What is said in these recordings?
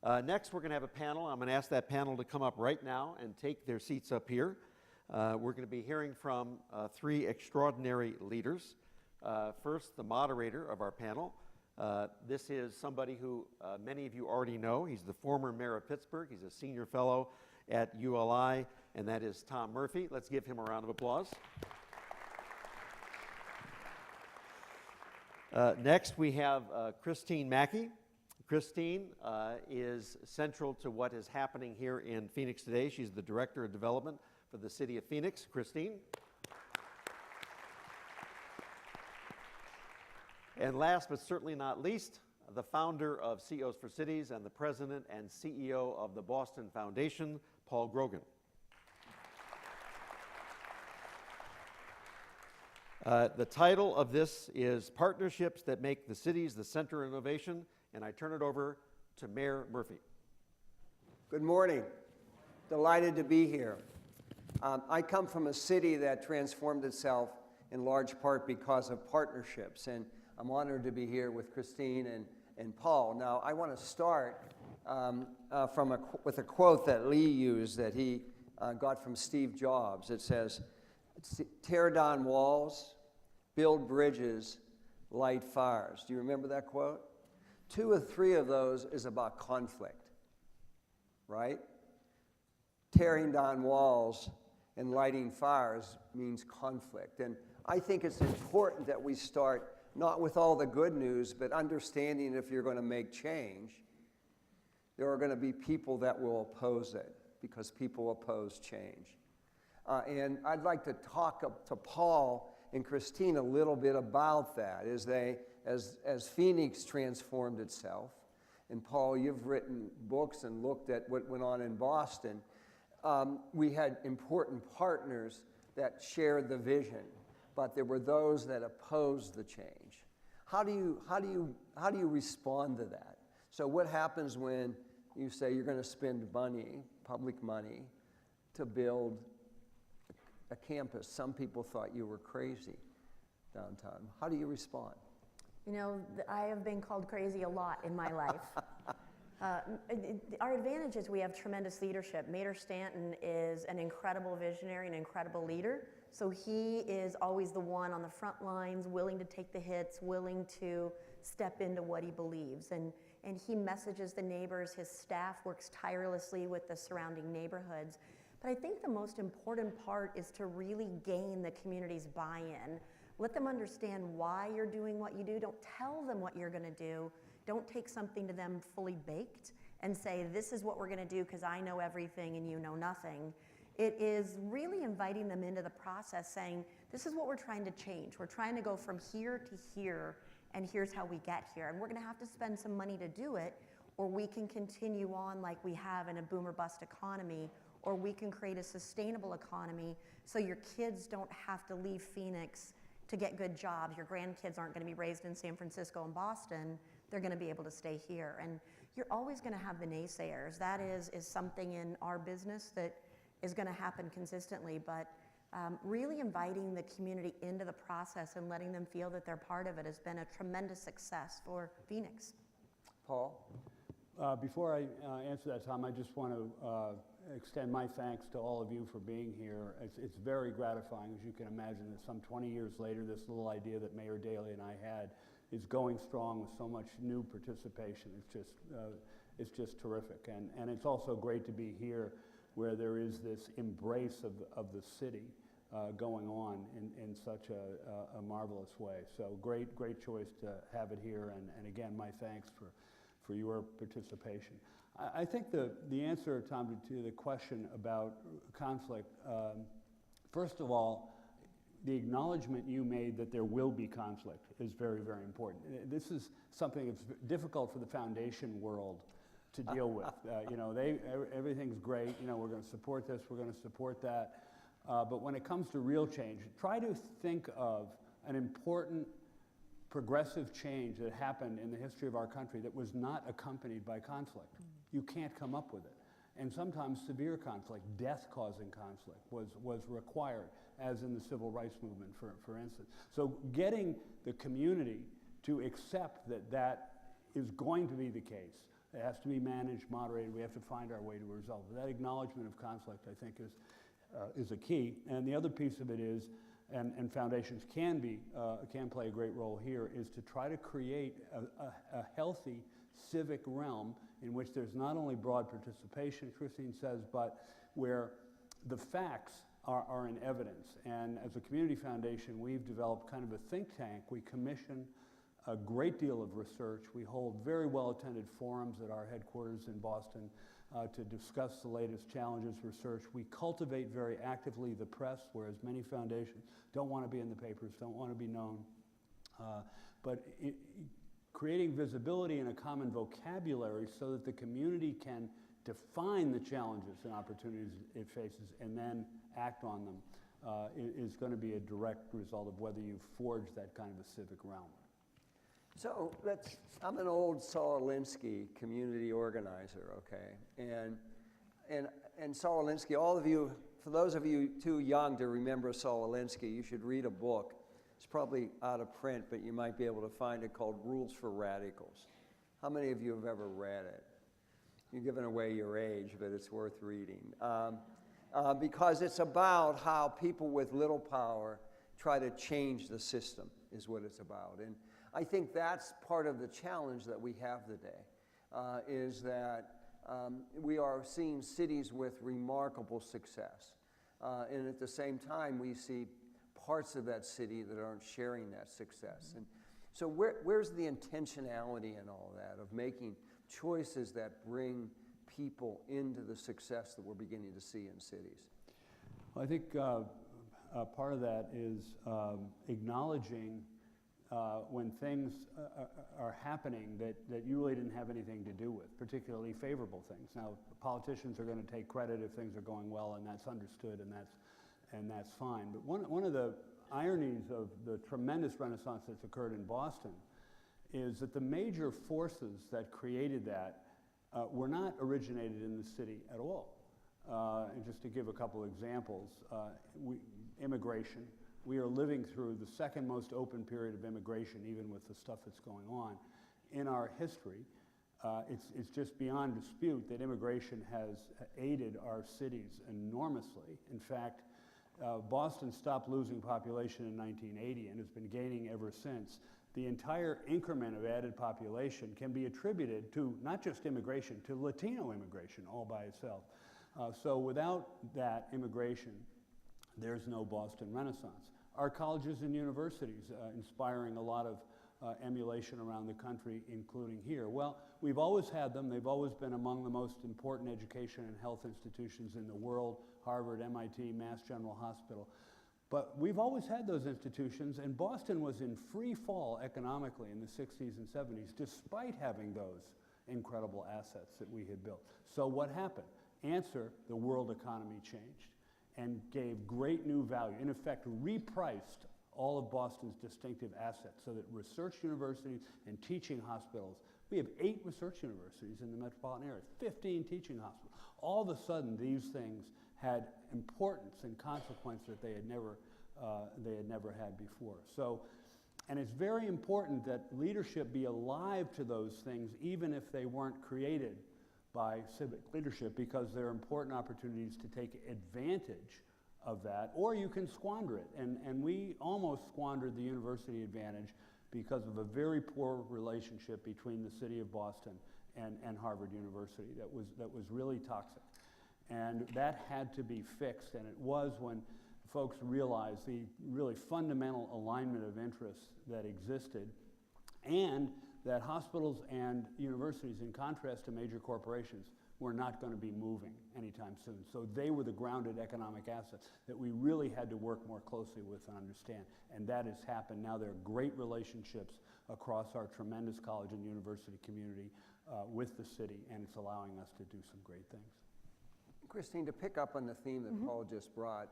Next, we're going to have a panel. I'm going to ask that panel to come up right now and take their seats up here. We're going to be hearing from three extraordinary leaders. First, the moderator of our panel. This is somebody who many of you already know. He's the former mayor of Pittsburgh. He's a senior fellow at ULI, and that is Tom Murphy. Let's give him a round of applause. Next, we have Christine Mackey. Christine is central to what is happening here in Phoenix today. She's the Director of Development for the City of Phoenix. Christine. And last but certainly not least, the founder of CEOs for Cities and the president and CEO of the Boston Foundation, Paul Grogan. The title of this is Partnerships That Make the Cities the Center of Innovation, and I turn it over to Mayor Murphy. Good morning. Delighted to be here. I come from a city that transformed itself in large part because of partnerships, and I'm honored to be here with Christine and Paul. Now, I want to start with a quote that Lee used that he got from Steve Jobs. It says, "Tear down walls, build bridges, light fires." Do you remember that quote? 2 or 3 of those is about conflict, right? Tearing down walls and lighting fires means conflict. And I think it's important that we start not with all the good news, but understanding if you're going to make change, there are going to be people that will oppose it because people oppose change. And I'd like to talk to Paul and Christine a little bit about that as Phoenix transformed itself. And Paul, you've written books and looked at what went on in Boston. We had important partners that shared the vision, but there were those that opposed the change. How do you respond to that? So what happens when you say you're going to spend money, public money, to build a campus? Some people thought you were crazy downtown. How do you respond? You know, I have been called crazy a lot in my life. Our advantage is we have tremendous leadership. Mayor Stanton is an incredible visionary, an incredible leader. So he is always the one on the front lines, willing to take the hits, willing to step into what he believes. And he messages the neighbors. His staff works tirelessly with the surrounding neighborhoods. But I think the most important part is to really gain the community's buy-in. Let them understand why you're doing what you do. Don't tell them what you're going to do. Don't take something to them fully baked and say, this is what we're going to do because I know everything and you know nothing. It is really inviting them into the process, saying, this is what we're trying to change. We're trying to go from here to here, and here's how we get here. And we're going to have to spend some money to do it, or we can continue on like we have in a boom or bust economy, or we can create a sustainable economy so your kids don't have to leave Phoenix to get good jobs. Your grandkids aren't going to be raised in San Francisco and Boston. They're going to be able to stay here. And you're always going to have the naysayers. That is something in our business that is going to happen consistently, but really inviting the community into the process and letting them feel that they're part of it has been a tremendous success for Phoenix. Paul? Before I answer that, Tom, I just want to extend my thanks to all of you for being here. It's very gratifying, as you can imagine, that some 20 years later, this little idea that Mayor Daley and I had is going strong with so much new participation. It's just terrific. And it's also great to be here where there is this embrace of the city going on in such a marvelous way. So great choice to have it here. And again, my thanks for your participation. I think the answer, Tom, to the question about conflict, first of all, the acknowledgement you made that there will be conflict is very, very important. This is something that's difficult for the foundation world to deal with. Everything's great. We're going to support this. We're going to support that. But when it comes to real change, try to think of an important progressive change that happened in the history of our country that was not accompanied by conflict. You can't come up with it. And sometimes severe conflict, death-causing conflict, was required, as in the civil rights movement, for instance. So getting the community to accept that is going to be the case, It has to be managed, moderated. We have to find our way to a result. That acknowledgement of conflict, I think, is a key. And the other piece of it is, and foundations can play a great role here, is to try to create a healthy civic realm in which there's not only broad participation, Christine says, but where the facts are in evidence. And as a community foundation, we've developed kind of a think tank. We commission a great deal of research. We hold very well-attended forums at our headquarters in Boston to discuss the latest challenges, research. We cultivate very actively the press, whereas many foundations don't want to be in the papers, don't want to be known. Creating visibility and a common vocabulary so that the community can define the challenges and opportunities it faces and then act on them is going to be a direct result of whether you forge that kind of a civic realm. So I'm an old Saul Alinsky community organizer, okay? And Saul Alinsky, all of you, for those of you too young to remember Saul Alinsky, you should read a book. It's probably out of print, but you might be able to find it, called Rules for Radicals. How many of you have ever read it? You're giving away your age, but it's worth reading. Because it's about how people with little power try to change the system, is what it's about. And I think that's part of the challenge that we have today, is that we are seeing cities with remarkable success. And at the same time, we see parts of that city that aren't sharing that success. And so where's the intentionality in all that, of making choices that bring people into the success that we're beginning to see in cities? Well, I think part of that is acknowledging when things are happening that you really didn't have anything to do with, particularly favorable things. Now, politicians are going to take credit if things are going well, and that's understood, and that's fine. But one of the ironies of the tremendous renaissance that's occurred in Boston is that the major forces that created that were not originated in the city at all. And just to give a couple examples, immigration. We are living through the second most open period of immigration, even with the stuff that's going on in our history. It's just beyond dispute that immigration has aided our cities enormously. In fact, Boston stopped losing population in 1980 and has been gaining ever since. The entire increment of added population can be attributed to not just immigration, to Latino immigration all by itself. So without that immigration, there's no Boston Renaissance. Our colleges and universities inspiring a lot of emulation around the country, including here. Well, we've always had them. They've always been among the most important education and health institutions in the world: Harvard, MIT, Mass General Hospital. But we've always had those institutions, and Boston was in free fall economically in the 60s and 70s, despite having those incredible assets that we had built. So what happened? Answer: the world economy changed and gave great new value. In effect, repriced all of Boston's distinctive assets so that research universities and teaching hospitals, we have 8 research universities in the metropolitan area, 15 teaching hospitals. All of a sudden, these things had importance and consequence that they had never had before. So, and it's very important that leadership be alive to those things, even if they weren't created by civic leadership, because there are important opportunities to take advantage of that, or you can squander it. And we almost squandered the university advantage because of a very poor relationship between the city of Boston and Harvard University that was really toxic. And that had to be fixed, and it was when folks realized the really fundamental alignment of interests that existed, and that hospitals and universities, in contrast to major corporations, were not going to be moving anytime soon. So they were the grounded economic assets that we really had to work more closely with and understand. And that has happened. Now there are great relationships across our tremendous college and university community with the city, and it's allowing us to do some great things. Christine, to pick up on the theme that Paul just brought,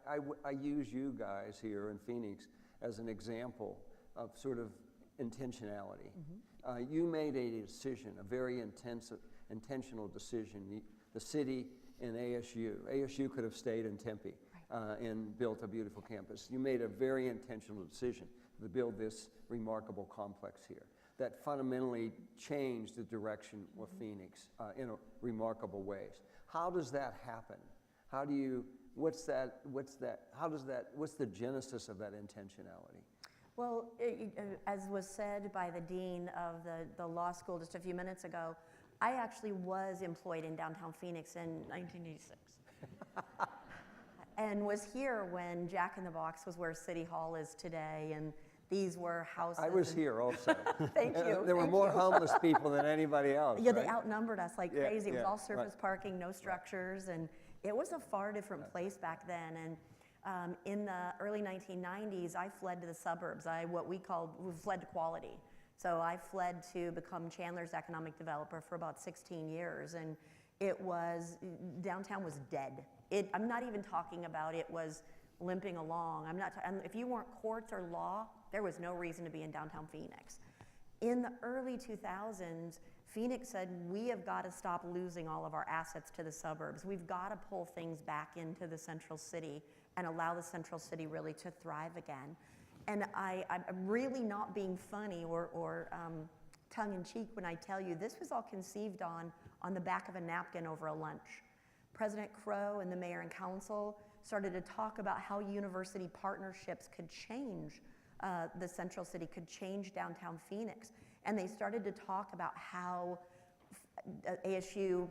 I use you guys here in Phoenix as an example of sort of intentionality. You made a decision, a very intentional decision. The city and ASU. ASU could have stayed in Tempe and built a beautiful campus. You made a very intentional decision to build this remarkable complex here. that fundamentally changed the direction of Phoenix in remarkable ways. How does that happen? How do you, what's the genesis of that intentionality? Well, as was said by the dean of the law school just a few minutes ago, I actually was employed in downtown Phoenix in 1986. And was here when Jack in the Box was where City Hall is today, and these were houses. I was here also. Thank you. There were thank more you. homeless people than anybody else. Yeah, right? they outnumbered us like Yeah, crazy. It was yeah, all surface right. parking, no structures, and it was a far different place back then. And in the early 1990s, I fled to the suburbs. We fled to quality. So I fled to become Chandler's economic developer for about 16 years, and downtown was dead. I'm not even talking about it was limping along. If you weren't courts or law, there was no reason to be in downtown Phoenix. In the early 2000s, Phoenix said, we have got to stop losing all of our assets to the suburbs. We've got to pull things back into the central city and allow the central city really to thrive again. And I'm really not being funny or tongue-in-cheek when I tell you this was all conceived on the back of a napkin over a lunch. President Crow and the mayor and council started to talk about how university partnerships could change the central city, could change downtown Phoenix. And they started to talk about how ASU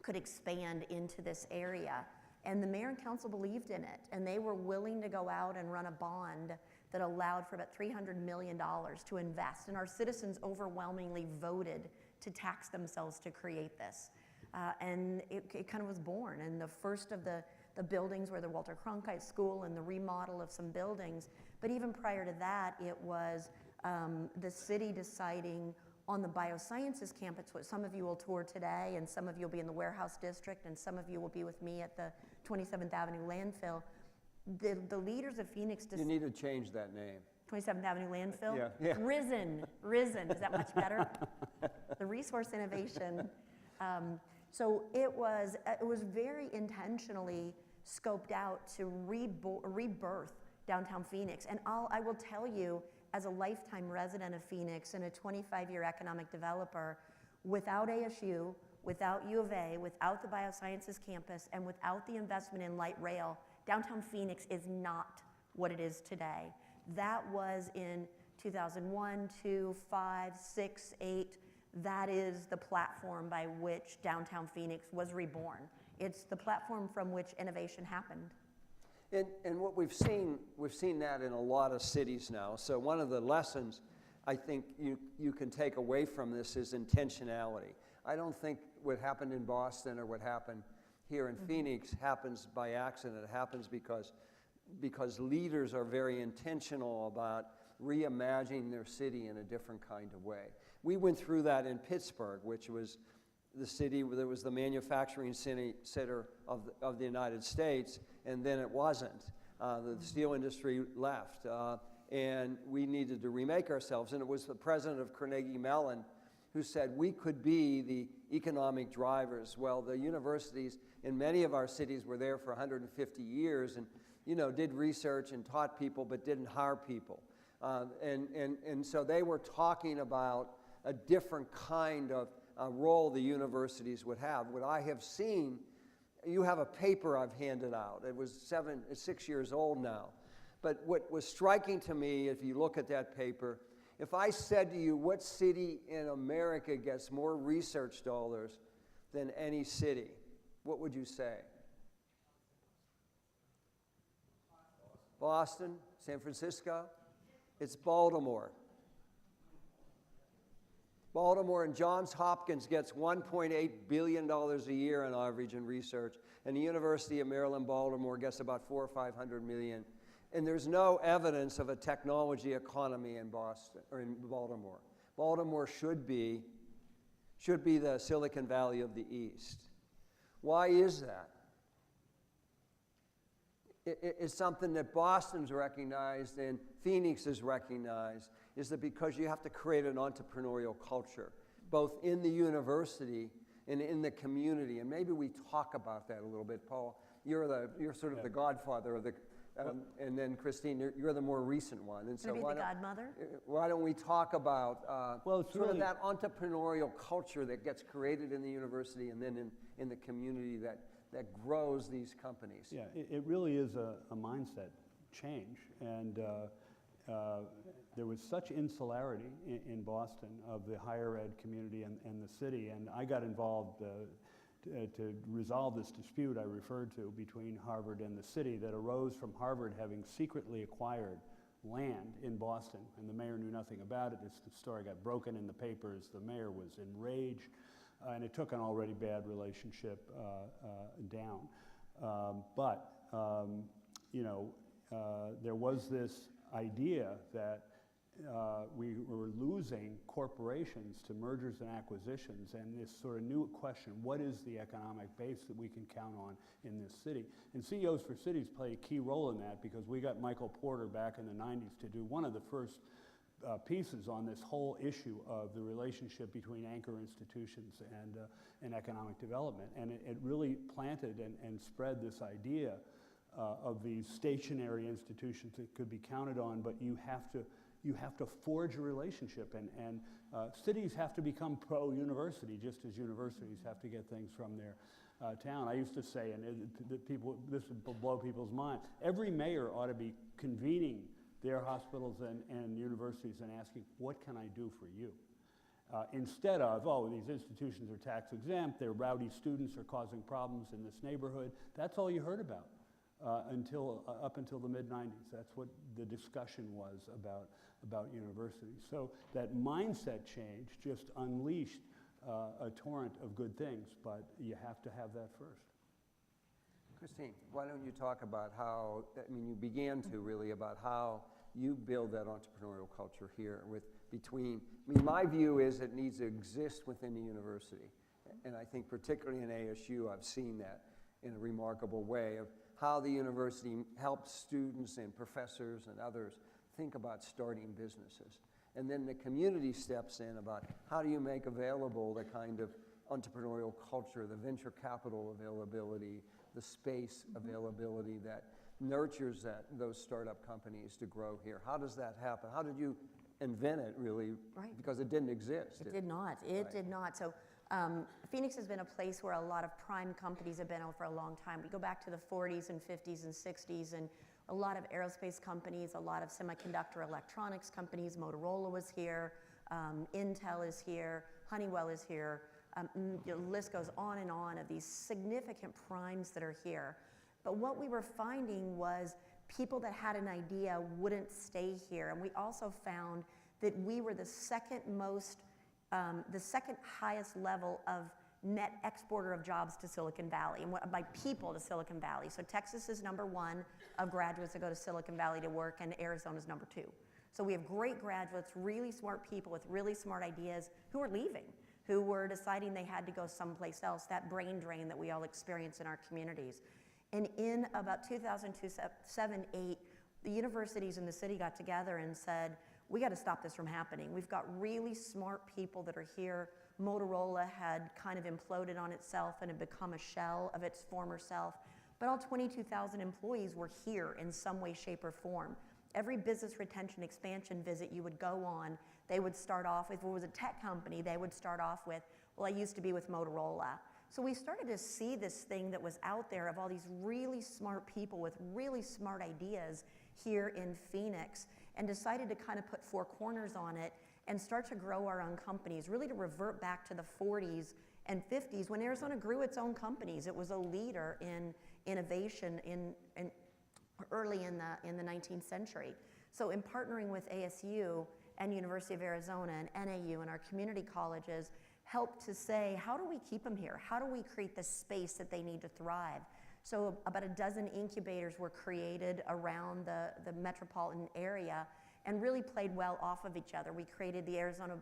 could expand into this area. And the mayor and council believed in it, and they were willing to go out and run a bond that allowed for about $300 million to invest. And our citizens overwhelmingly voted to tax themselves to create this. And it kind of was born. And the first of the buildings were the Walter Cronkite School and the remodel of some buildings. But even prior to that, it was the city deciding on the biosciences campus, which some of you will tour today, and some of you will be in the warehouse district, and some of you will be with me at the 27th Avenue landfill. The leaders of Phoenix You need to change that name. 27th Avenue landfill? Yeah. Risen. Is that much better? The resource innovation. So it was very intentionally scoped out to rebirth downtown Phoenix. And I will tell you, as a lifetime resident of Phoenix and a 25-year economic developer, without ASU, without U of A, without the biosciences campus, and without the investment in light rail, downtown Phoenix is not what it is today. That was in 2001, 2, 5, 6, 8. That is the platform by which downtown Phoenix was reborn. It's the platform from which innovation happened. And what we've seen that in a lot of cities now. So one of the lessons I think you can take away from this is intentionality. I don't think what happened in Boston or what happened here in Phoenix happens by accident. It happens because leaders are very intentional about reimagining their city in a different kind of way. We went through that in Pittsburgh, which was the city that was the manufacturing center of the United States, and then it wasn't. The steel industry left, and we needed to remake ourselves. And it was the president of Carnegie Mellon who said we could be the economic drivers. Well, the universities in many of our cities were there for 150 years and, did research and taught people but didn't hire people. And so they were talking about a different kind of role the universities would have. What I have seen, you have a paper I've handed out. It's 6 years old now. But what was striking to me, if you look at that paper, if I said to you, what city in America gets more research dollars than any city, what would you say? Boston, San Francisco? It's Baltimore. Baltimore and Johns Hopkins gets $1.8 billion a year on average in research, and the University of Maryland, Baltimore gets about $400 or $500 million. And there's no evidence of a technology economy in Boston or in Baltimore. Baltimore should be the Silicon Valley of the East. Why is that? It's something that Boston's recognized and Phoenix is recognized, is that because you have to create an entrepreneurial culture, both in the university and in the community. And maybe we talk about that a little bit, Paul. You're sort of the godfather And then Christine, you're the more recent one. And Gonna be the godmother? why don't we talk about Well, it's sort really- of that entrepreneurial culture that gets created in the university and then in the community that grows these companies? Yeah, it really is a mindset change, and there was such insularity in Boston of the higher ed community and the city, and I got involved to resolve this dispute I referred to between Harvard and the city that arose from Harvard having secretly acquired land in Boston, and the mayor knew nothing about it. This story got broken in the papers. The mayor was enraged, and it took an already bad relationship down. There was this idea that we were losing corporations to mergers and acquisitions, and this sort of new question, what is the economic base that we can count on in this city? And CEOs for Cities played a key role in that, because we got Michael Porter back in the 90s to do one of the first pieces on this whole issue of the relationship between anchor institutions and economic development. And it really planted and spread this idea of these stationary institutions that could be counted on, but you have to forge a relationship, and cities have to become pro-university, just as universities have to get things from their town. I used to say, and this would blow people's mind, every mayor ought to be convening their hospitals and universities and asking, what can I do for you? Instead of, oh, these institutions are tax exempt, their rowdy students are causing problems in this neighborhood. That's all you heard about. Up until the mid-90s. That's what the discussion was about universities. So that mindset change just unleashed a torrent of good things, but you have to have that first. Christine, why don't you talk about how, you began to really, about how you build that entrepreneurial culture here my view is it needs to exist within the university. And I think particularly in ASU, I've seen that in a remarkable way of how the university helps students and professors and others think about starting businesses. And then the community steps in about how do you make available the kind of entrepreneurial culture, the venture capital availability, the space availability that nurtures those startup companies to grow here. How does that happen? How did you invent it, really? Right. Because it didn't exist. It did not. It did not. So Phoenix has been a place where a lot of prime companies have been for a long time. We go back to the 40s and 50s and 60s, and a lot of aerospace companies, a lot of semiconductor electronics companies. Motorola was here, Intel is here, Honeywell is here. The list goes on and on of these significant primes that are here. But what we were finding was people that had an idea wouldn't stay here. And we also found that we were the second highest level of net exporter of jobs to Silicon Valley, and by people to Silicon Valley. So Texas is number one of graduates that go to Silicon Valley to work, and Arizona's number two. So we have great graduates, really smart people with really smart ideas who are leaving, who were deciding they had to go someplace else, that brain drain that we all experience in our communities. And in about 2007, 2008, the universities in the city got together and said, we got to stop this from happening. We've got really smart people that are here. Motorola had kind of imploded on itself and had become a shell of its former self. But all 22,000 employees were here in some way, shape, or form. Every business retention expansion visit you would go on, they would start off, if it was a tech company, they would start off with, well, I used to be with Motorola. So we started to see this thing that was out there of all these really smart people with really smart ideas here in Phoenix, and decided to kind of put four corners on it and start to grow our own companies, really to revert back to the 40s and 50s when Arizona grew its own companies. It was a leader in innovation early in the 19th century. So in partnering with ASU and University of Arizona and NAU and our community colleges, helped to say, how do we keep them here? How do we create the space that they need to thrive? So about a dozen incubators were created around the metropolitan area and really played well off of each other. We created the Arizona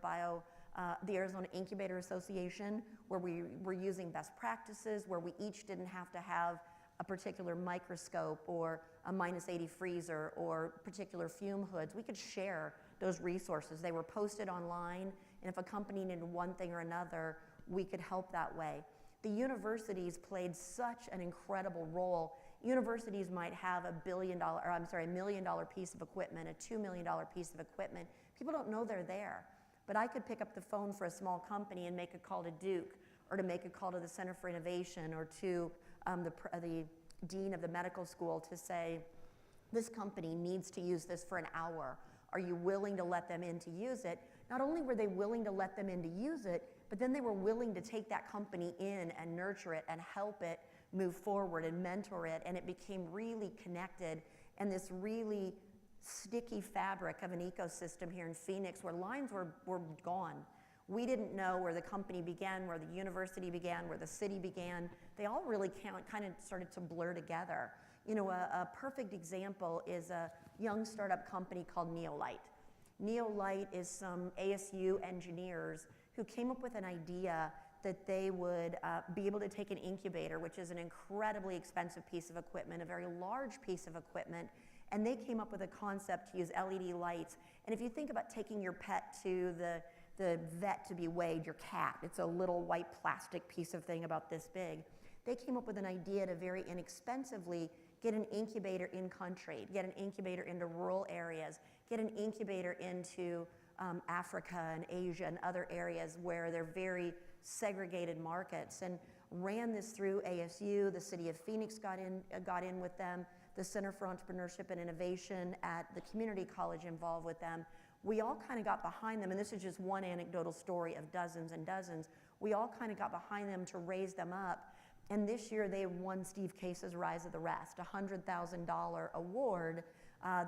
Incubator Association, where we were using best practices, where we each didn't have to have a particular microscope or a -80 freezer or particular fume hoods. We could share those resources. They were posted online, and if a company needed one thing or another, we could help that way. The universities played such an incredible role Universities might have $1 million piece of equipment, a $2 million piece of equipment. People don't know they're there. But I could pick up the phone for a small company and make a call to Duke, or to make a call to the Center for Innovation, or to the dean of the medical school to say, this company needs to use this for an hour. Are you willing to let them in to use it? Not only were they willing to let them in to use it, but then they were willing to take that company in and nurture it and help it move forward and mentor it, and it became really connected, and this really sticky fabric of an ecosystem here in Phoenix where lines were gone. We didn't know where the company began, where the university began, where the city began. They all really kind of started to blur together. You know, a perfect example is a young startup company called Neolite. Neolite is some ASU engineers who came up with an idea that they would be able to take an incubator, which is an incredibly expensive piece of equipment, a very large piece of equipment, and they came up with a concept to use LED lights. And if you think about taking your pet to the vet to be weighed, your cat, it's a little white plastic piece of thing about this big. They came up with an idea to very inexpensively get an incubator in country, get an incubator into rural areas, get an incubator into Africa and Asia and other areas where they're very segregated markets, and ran this through ASU. The city of Phoenix got in with them. The Center for Entrepreneurship and Innovation at the community college involved with them. We all kind of got behind them, and this is just one anecdotal story of dozens and dozens. We all kind of got behind them to raise them up. And this year they won Steve Case's Rise of the Rest, a $100,000 award.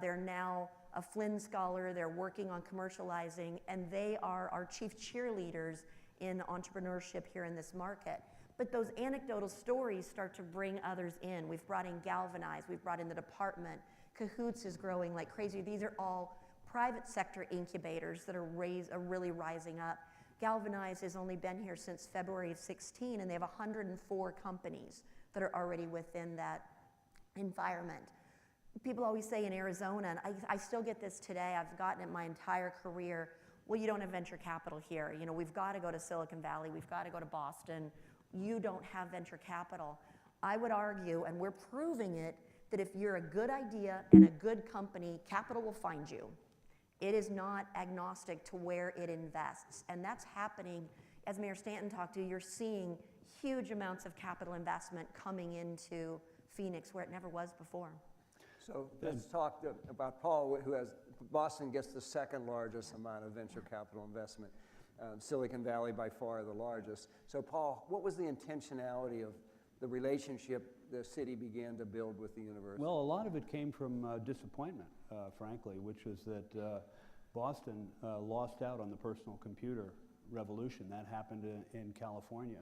They're now a Flynn Scholar. They're working on commercializing, and they are our chief cheerleaders in entrepreneurship here in this market. But those anecdotal stories start to bring others in. We've brought in Galvanize, we've brought in the department. Cahoots is growing like crazy. These are all private sector incubators that are really rising up. Galvanize has only been here since February of 16, and they have 104 companies that are already within that environment. People always say in Arizona, and I still get this today, I've gotten it my entire career, well, you don't have venture capital here. You know, we've got to go to Silicon Valley, we've got to go to Boston. You don't have venture capital. I would argue, and we're proving it, that if you're a good idea and a good company, capital will find you. It is not agnostic to where it invests. And that's happening, as Mayor Stanton talked to, you're seeing huge amounts of capital investment coming into Phoenix where it never was before. So let's talk about Paul, who has, Boston gets the second largest amount of venture capital investment. Silicon Valley by far the largest. So Paul, what was the intentionality of the relationship the city began to build with the university? Well, a lot of it came from disappointment, frankly, which was that Boston lost out on the personal computer revolution. That happened in California,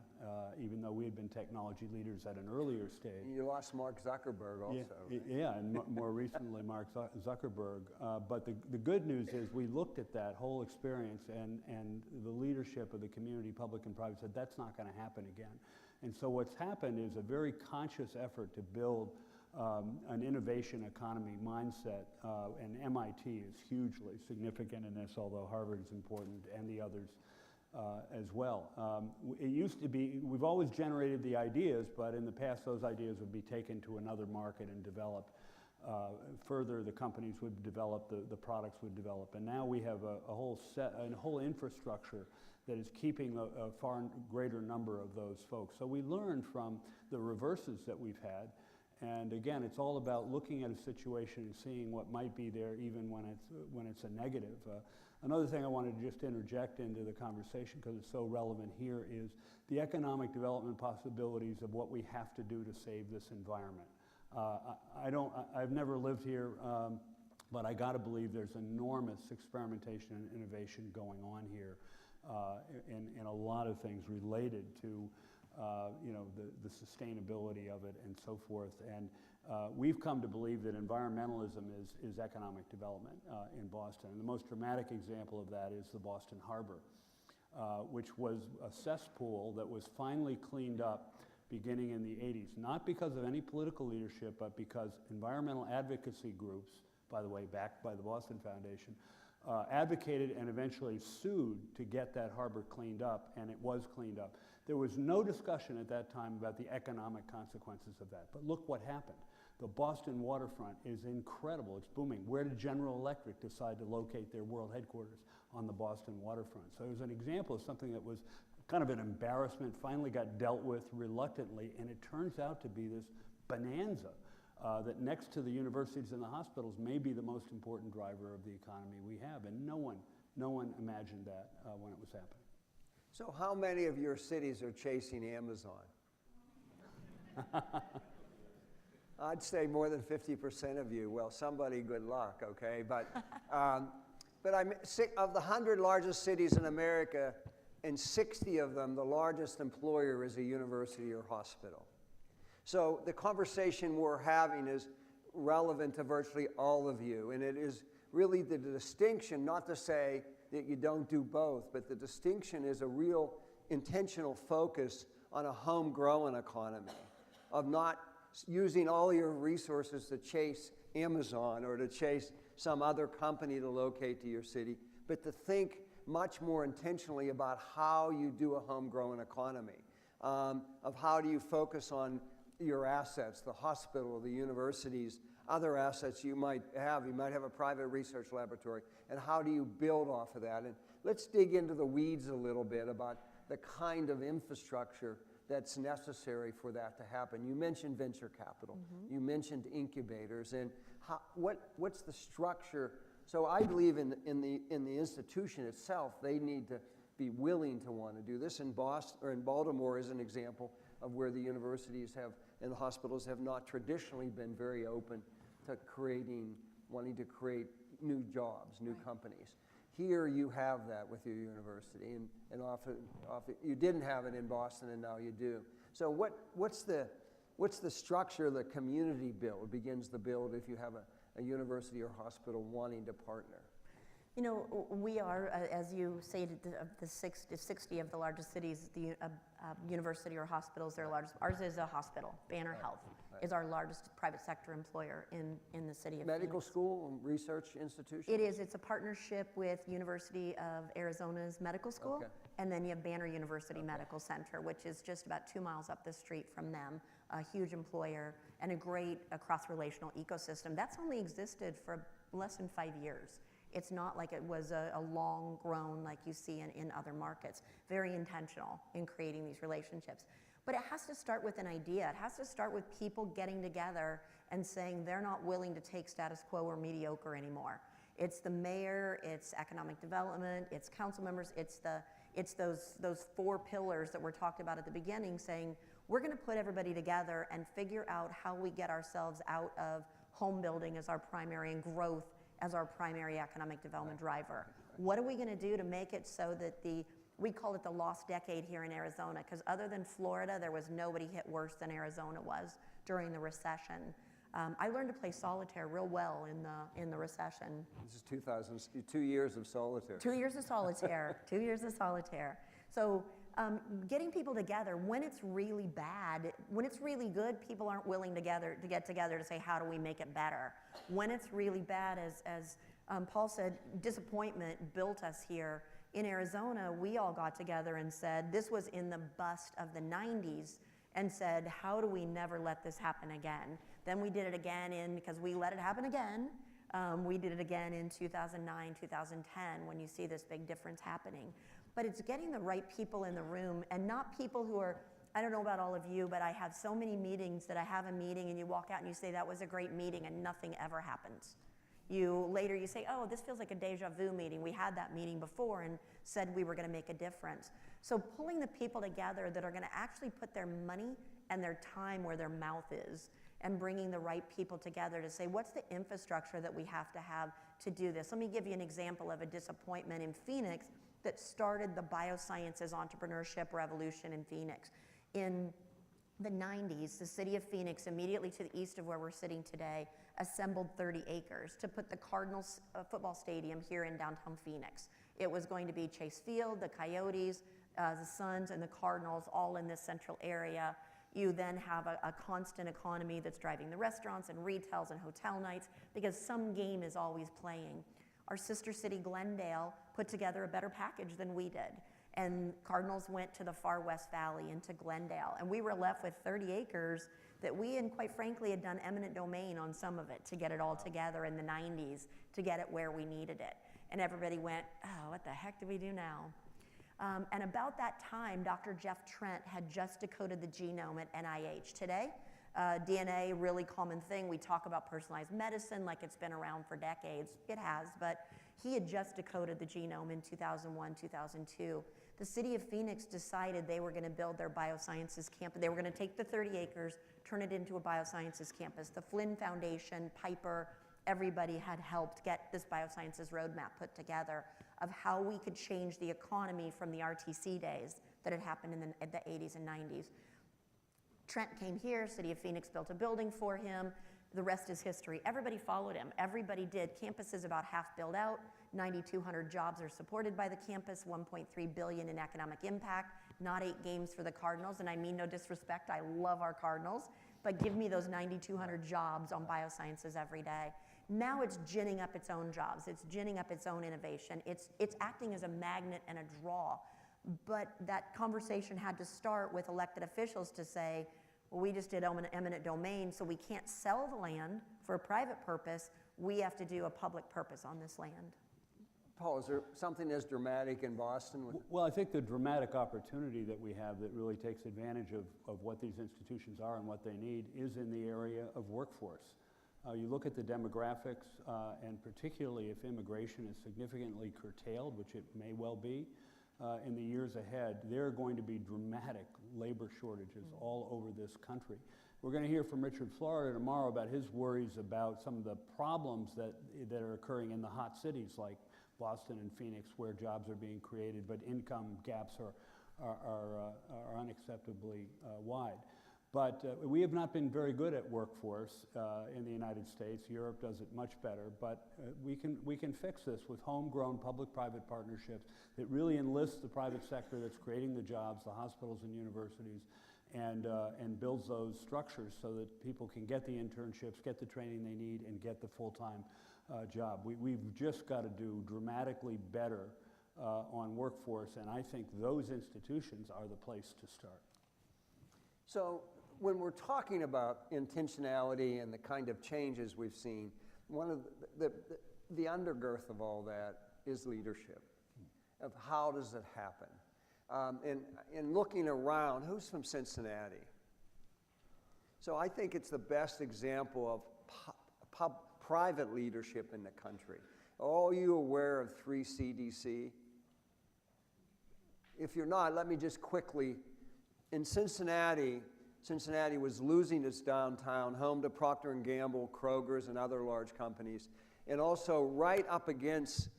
even though we had been technology leaders at an earlier stage. You lost Mark Zuckerberg also. Yeah, and more recently Mark Zuckerberg. But the good news is we looked at that whole experience, and the leadership of the community, public and private, said that's not going to happen again. And so what's happened is a very conscious effort to build an innovation economy mindset, and MIT is hugely significant in this, although Harvard is important, and the others as well. It used to be, we've always generated the ideas, but in the past those ideas would be taken to another market and developed. Further, the companies would develop, the products would develop, and now we have a whole infrastructure that is keeping a far greater number of those folks. So we learned from the reverses that we've had, and again, it's all about looking at a situation and seeing what might be there even when it's a negative. Another thing I wanted to just interject into the conversation, because it's so relevant here, is the economic development possibilities of what we have to do to save this environment. I've never lived here, but I got to believe there's enormous experimentation and innovation going on here, in a lot of things related to the sustainability of it and so forth. And we've come to believe that environmentalism is economic development in Boston. And the most dramatic example of that is the Boston Harbor, which was a cesspool that was finally cleaned up beginning in the 80s, not because of any political leadership, but because environmental advocacy groups, by the way, backed by the Boston Foundation, advocated and eventually sued to get that harbor cleaned up, and it was cleaned up. There was no discussion at that time about the economic consequences of that. But look what happened. The Boston waterfront is incredible. It's booming. Where did General Electric decide to locate their world headquarters? On the Boston waterfront. So it was an example of something that was kind of an embarrassment, finally got dealt with reluctantly, and it turns out to be this bonanza that next to the universities and the hospitals may be the most important driver of the economy we have. And no one imagined that when it was happening. So how many of your cities are chasing Amazon? I'd say more than 50% of you. Well, somebody, good luck, okay? But of the 100 largest cities in America, in 60 of them, the largest employer is a university or hospital. So the conversation we're having is relevant to virtually all of you, and it is really the distinction, not to say that you don't do both, but the distinction is a real intentional focus on a homegrown economy, of not using all your resources to chase Amazon or to chase some other company to locate to your city, but to think much more intentionally about how you do a homegrown economy, of how do you focus on your assets, the hospital, the universities, other assets you might have. You might have a private research laboratory, and how do you build off of that? And let's dig into the weeds a little bit about the kind of infrastructure that's necessary for that to happen. You mentioned venture capital. You mentioned incubators, and what's the structure? So I believe in the institution itself. They need to be willing to want to do this. In Boston or in Baltimore is an example of where the universities have and the hospitals have not traditionally been very open to wanting to create new jobs, new companies. Here you have that with your university, and often you didn't have it in Boston, and now you do. So what's the structure the community begins to build if you have a university or hospital wanting to partner? You know, we are, as you stated, of the 60 of the largest cities, the university or hospitals, they're largest. Ours is a hospital. Banner Health is our largest private sector employer in the city of Medical Phoenix. school and research institution? It is. It's a partnership with University of Arizona's Medical School, Okay. and then you have Banner University Medical Center, which is just about 2 miles up the street from them, a huge employer and a great cross-relational ecosystem. That's only existed for less than 5 years. It's not like it was a long grown like you see in other markets. Very intentional in creating these relationships. But it has to start with an idea. It has to start with people getting together and saying they're not willing to take status quo or mediocre anymore. It's the mayor, it's economic development, it's council members, it's those 4 pillars that were talked about at the beginning, saying we're going to put everybody together and figure out how we get ourselves out of home building as our primary and growth as our primary economic development driver. What are we going to do to make it so that we call it the lost decade here in Arizona, because other than Florida, there was nobody hit worse than Arizona was during the recession. I learned to play solitaire real well in the recession. This is 2 years of solitaire. 2 years of solitaire, 2 years of solitaire. So getting people together when it's really bad, when it's really good, people aren't willing to get together to say, how do we make it better? When it's really bad, as Paul said, disappointment built us here. In Arizona, we all got together and said, this was in the bust of the 90s, and said, how do we never let this happen again? Then we did it again because we let it happen again. We did it again in 2009, 2010, when you see this big difference happening. But it's getting the right people in the room, and not people who are, I don't know about all of you, but I have so many meetings that I have a meeting and you walk out and you say, that was a great meeting, and nothing ever happens. Later you say, oh, this feels like a deja vu meeting. We had that meeting before and said we were going to make a difference. So pulling the people together that are going to actually put their money and their time where their mouth is, and bringing the right people together to say, what's the infrastructure that we have to do this? Let me give you an example of a disappointment in Phoenix that started the biosciences entrepreneurship revolution in Phoenix. In the 90s, the city of Phoenix, immediately to the east of where we're sitting today, assembled 30 acres to put the Cardinals football stadium here in downtown Phoenix. It was going to be Chase Field, the Coyotes, the Suns, and the Cardinals all in this central area. You then have a constant economy that's driving the restaurants and retails and hotel nights, because some game is always playing. Our sister city, Glendale, put together a better package than we did. And Cardinals went to the far West Valley into Glendale. And we were left with 30 acres that we, and quite frankly, had done eminent domain on some of it to get it all together in the 90s to get it where we needed it. And everybody went, oh, what the heck do we do now? And about that time, Dr. Jeff Trent had just decoded the genome at NIH. Today, DNA, really common thing. We talk about personalized medicine like it's been around for decades. It has, but he had just decoded the genome in 2001, 2002. The city of Phoenix decided they were going to build their biosciences campus. They were going to take the 30 acres, turn it into a biosciences campus. The Flynn Foundation, Piper, everybody had helped get this biosciences roadmap put together of how we could change the economy from the RTC days that had happened in the 80s and 90s. Trent came here, City of Phoenix built a building for him. The rest is history. Everybody followed him. Everybody did. Campus is about half built out. 9,200 jobs are supported by the campus, 1.3 billion in economic impact, not 8 games for the Cardinals, and I mean no disrespect, I love our Cardinals, but give me those 9,200 jobs on biosciences every day. Now it's ginning up its own jobs, it's ginning up its own innovation, it's acting as a magnet and a draw. But that conversation had to start with elected officials to say, well, we just did eminent domain, so we can't sell the land for a private purpose. We have to do a public purpose on this land. Paul, is there something as dramatic in Boston? Well, I think the dramatic opportunity that we have that really takes advantage of what these institutions are and what they need is in the area of workforce. You look at the demographics, and particularly if immigration is significantly curtailed, which it may well be, in the years ahead, there are going to be dramatic labor shortages all over this country. We're going to hear from Richard Florida tomorrow about his worries about some of the problems that are occurring in the hot cities like Boston and Phoenix, where jobs are being created, but income gaps are unacceptably wide. But we have not been very good at workforce in the United States. Europe does it much better, but we can fix this with homegrown public-private partnerships that really enlist the private sector that's creating the jobs, the hospitals and universities, and builds those structures so that people can get the internships, get the training they need, and get the full-time job. We've just got to do dramatically better on workforce, and I think those institutions are the place to start. So when we're talking about intentionality and the kind of changes we've seen, one of the undergirth of all that is leadership, of how does it happen. And looking around, who's from Cincinnati? So I think it's the best example of private leadership in the country. Are all you aware of 3CDC? If you're not, let me just quickly, in Cincinnati was losing its downtown, home to Procter & Gamble, Kroger's, and other large companies. And also right up against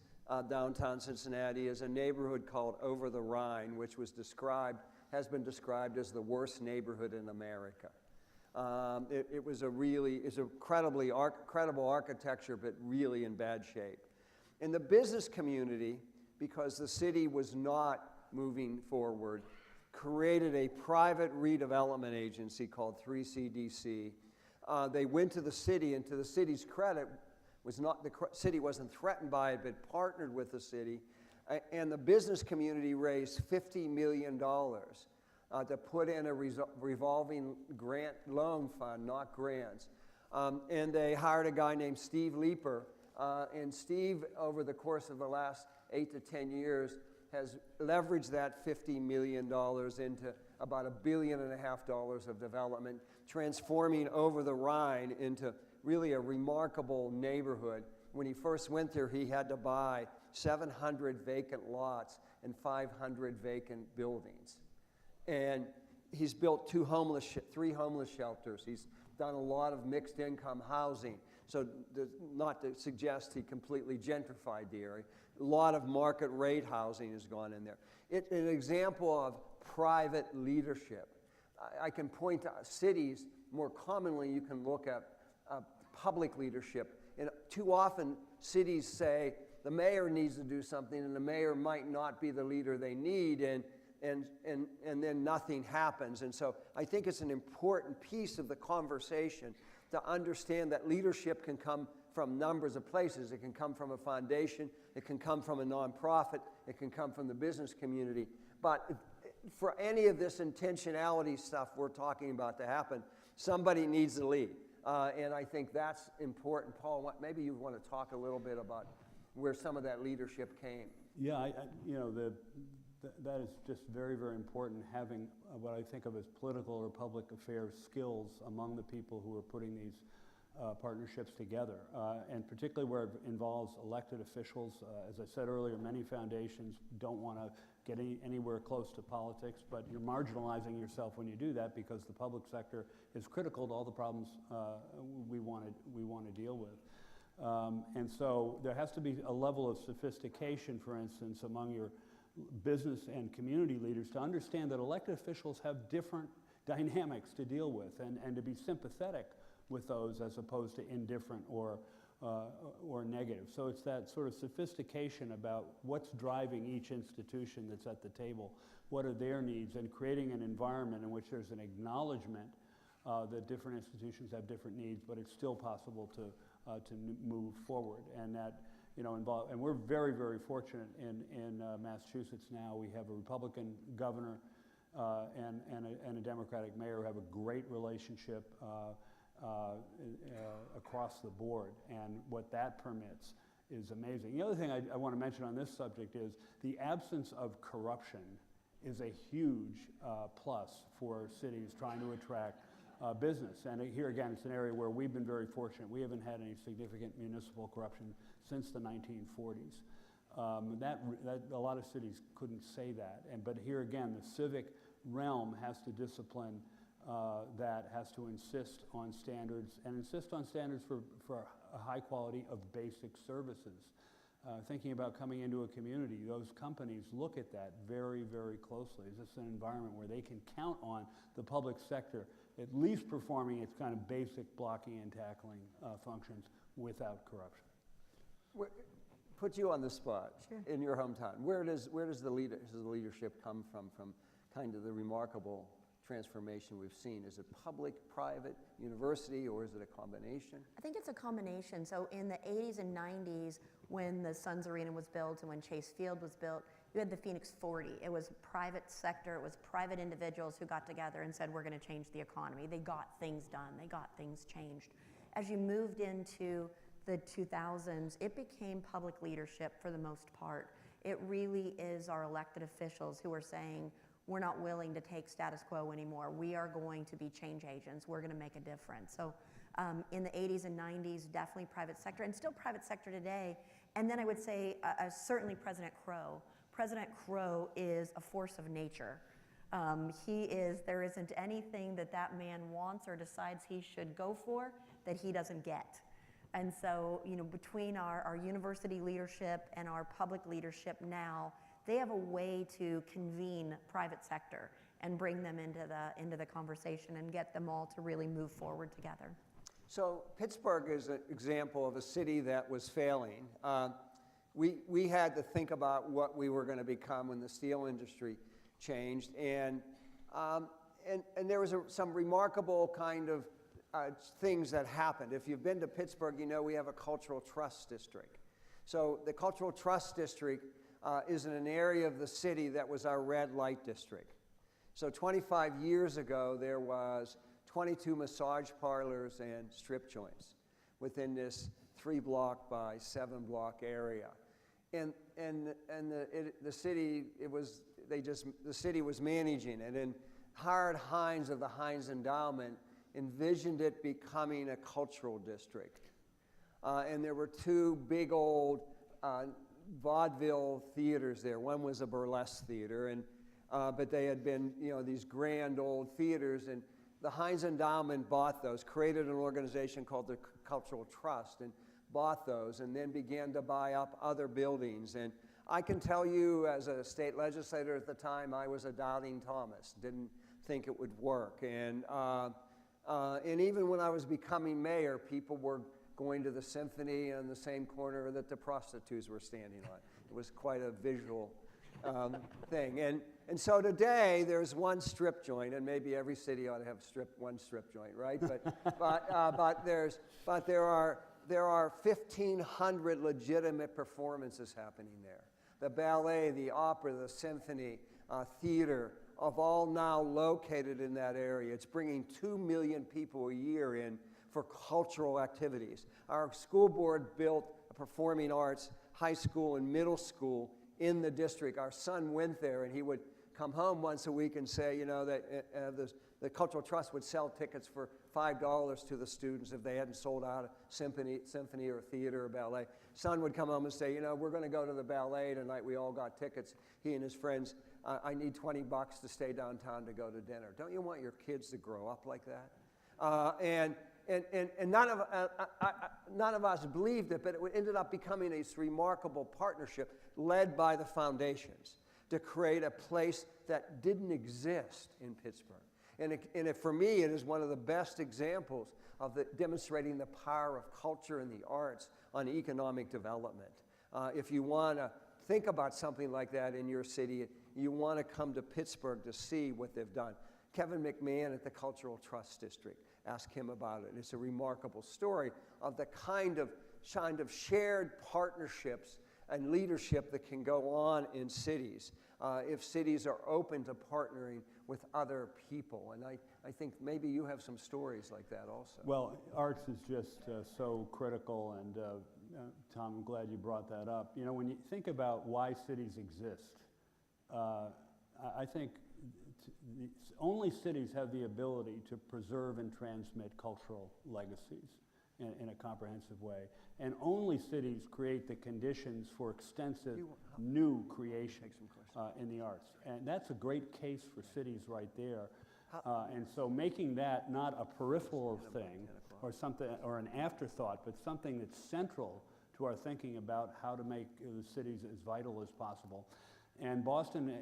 downtown Cincinnati is a neighborhood called Over the Rhine, which has been described as the worst neighborhood in America. It was incredibly incredible architecture, but really in bad shape. In the business community, because the city was not moving forward, created a private redevelopment agency called 3CDC. They went to the city, and to the city's credit, the city wasn't threatened by it, but partnered with the city. And the business community raised $50 million to put in a revolving grant loan fund, not grants. And they hired a guy named Steve Leeper. And Steve, over the course of the last 8 to 10 years, has leveraged that $50 million into about $1.5 billion of development, transforming Over the Rhine into really a remarkable neighborhood. When he first went there, he had to buy 700 vacant lots and 500 vacant buildings. And he's built 3 homeless shelters. He's done a lot of mixed income housing. So not to suggest he completely gentrified the area. A lot of market rate housing has gone in there. It's an example of private leadership. I can point to cities. More commonly, you can look at public leadership. And too often, cities say the mayor needs to do something, and the mayor might not be the leader they need, and then nothing happens. And so I think it's an important piece of the conversation to understand that leadership can come from numbers of places. It can come from a foundation, it can come from a nonprofit, it can come from the business community. But for any of this intentionality stuff we're talking about to happen, somebody needs to lead. And I think that's important. Paul, maybe you want to talk a little bit about where some of that leadership came. Yeah, that is just very, very important, having what I think of as political or public affairs skills among the people who are putting these partnerships together, and particularly where it involves elected officials. As I said earlier, many foundations don't want to get anywhere close to politics, but you're marginalizing yourself when you do that, because the public sector is critical to all the problems we want to deal with. And so there has to be a level of sophistication, for instance, among your business and community leaders to understand that elected officials have different dynamics to deal with, and to be sympathetic with those as opposed to indifferent or negative. So it's that sort of sophistication about what's driving each institution that's at the table, what are their needs, and creating an environment in which there's an acknowledgement that different institutions have different needs, but it's still possible to move forward. And that, and we're very, very fortunate in Massachusetts now. We have a Republican governor and a Democratic mayor who have a great relationship across the board, and what that permits is amazing. The other thing I want to mention on this subject is the absence of corruption is a huge plus for cities trying to attract business. And here again, it's an area where we've been very fortunate. We haven't had any significant municipal corruption since the 1940s. A lot of cities couldn't say that. But here again, the civic realm has to discipline that, has to insist on standards, and insist on standards for a high quality of basic services. Thinking about coming into a community, those companies look at that very, very closely. Is this an environment where they can count on the public sector at least performing its kind of basic blocking and tackling functions without corruption? Put you on the spot. Sure. In your hometown. Where does the leadership come from kind of the remarkable transformation we've seen? Is it public, private, university, or is it a combination? I think it's a combination. So in the 80s and 90s, when the Suns Arena was built and when Chase Field was built, you had the Phoenix 40. It was private sector, it was private individuals who got together and said, we're going to change the economy. They got things done, they got things changed. As you moved into the 2000s, it became public leadership for the most part. It really is our elected officials who are saying, we're not willing to take status quo anymore. We are going to be change agents. We're going to make a difference. So in the 80s and 90s, definitely private sector, and still private sector today. And then I would say certainly President Crow. President Crow is a force of nature. There isn't anything that man wants or decides he should go for that he doesn't get. And so, between our university leadership and our public leadership now, they have a way to convene private sector and bring them into the conversation and get them all to really move forward together. So Pittsburgh is an example of a city that was failing. We had to think about what we were going to become when the steel industry changed, and there was some remarkable kind of things that happened. If you've been to Pittsburgh, we have a cultural trust district. So the cultural trust district is in an area of the city that was our red light district. So 25 years ago, there was 22 massage parlors and strip joints within this 3-block by 7-block area. And the city was managing it, and Howard Hines of the Hines Endowment envisioned it becoming a cultural district. And there were 2 big old vaudeville theaters there. One was a burlesque theater, but they had been, these grand old theaters, and the Hines Endowment bought those, created an organization called the Cultural Trust, and bought those, and then began to buy up other buildings. And I can tell you, as a state legislator at the time, I was a doubting Thomas, didn't think it would work. And even when I was becoming mayor, people were going to the symphony on the same corner that the prostitutes were standing on. It was quite a visual thing. And so today there's one strip joint, and maybe every city ought to have one strip joint, right? But there are 1,500 legitimate performances happening there. The ballet, the opera, the symphony, theater of all now located in that area. It's bringing 2 million people a year in for cultural activities. Our school board built a performing arts high school and middle school in the district. Our son went there, and he would come home once a week and say, you know, that the Cultural Trust would sell tickets for $5 to the students if they hadn't sold out a symphony or theater or ballet. Son would come home and say, you know, we're going to go to the ballet tonight. We all got tickets, he and his friends. I need $20 to stay downtown to go to dinner. Don't you want your kids to grow up like that? And none of us believed it, but it ended up becoming this remarkable partnership led by the foundations to create a place that didn't exist in Pittsburgh. And for me, it is one of the best examples of demonstrating the power of culture and the arts on economic development. If you want to think about something like that in your city, you want to come to Pittsburgh to see what they've done. Kevin McMahon at the Cultural Trust District, ask him about it. It's a remarkable story of the kind of shared partnerships and leadership that can go on in cities if cities are open to partnering with other people. And I think maybe you have some stories like that also. Well, arts is just so critical, and Tom, I'm glad you brought that up. You know, when you think about why cities exist, I think only cities have the ability to preserve and transmit cultural legacies in a comprehensive way. And only cities create the conditions for extensive new creation in the arts. And that's a great case for cities right there. And so making that not a peripheral thing or something or an afterthought, but something that's central to our thinking about how to make the cities as vital as possible. And Boston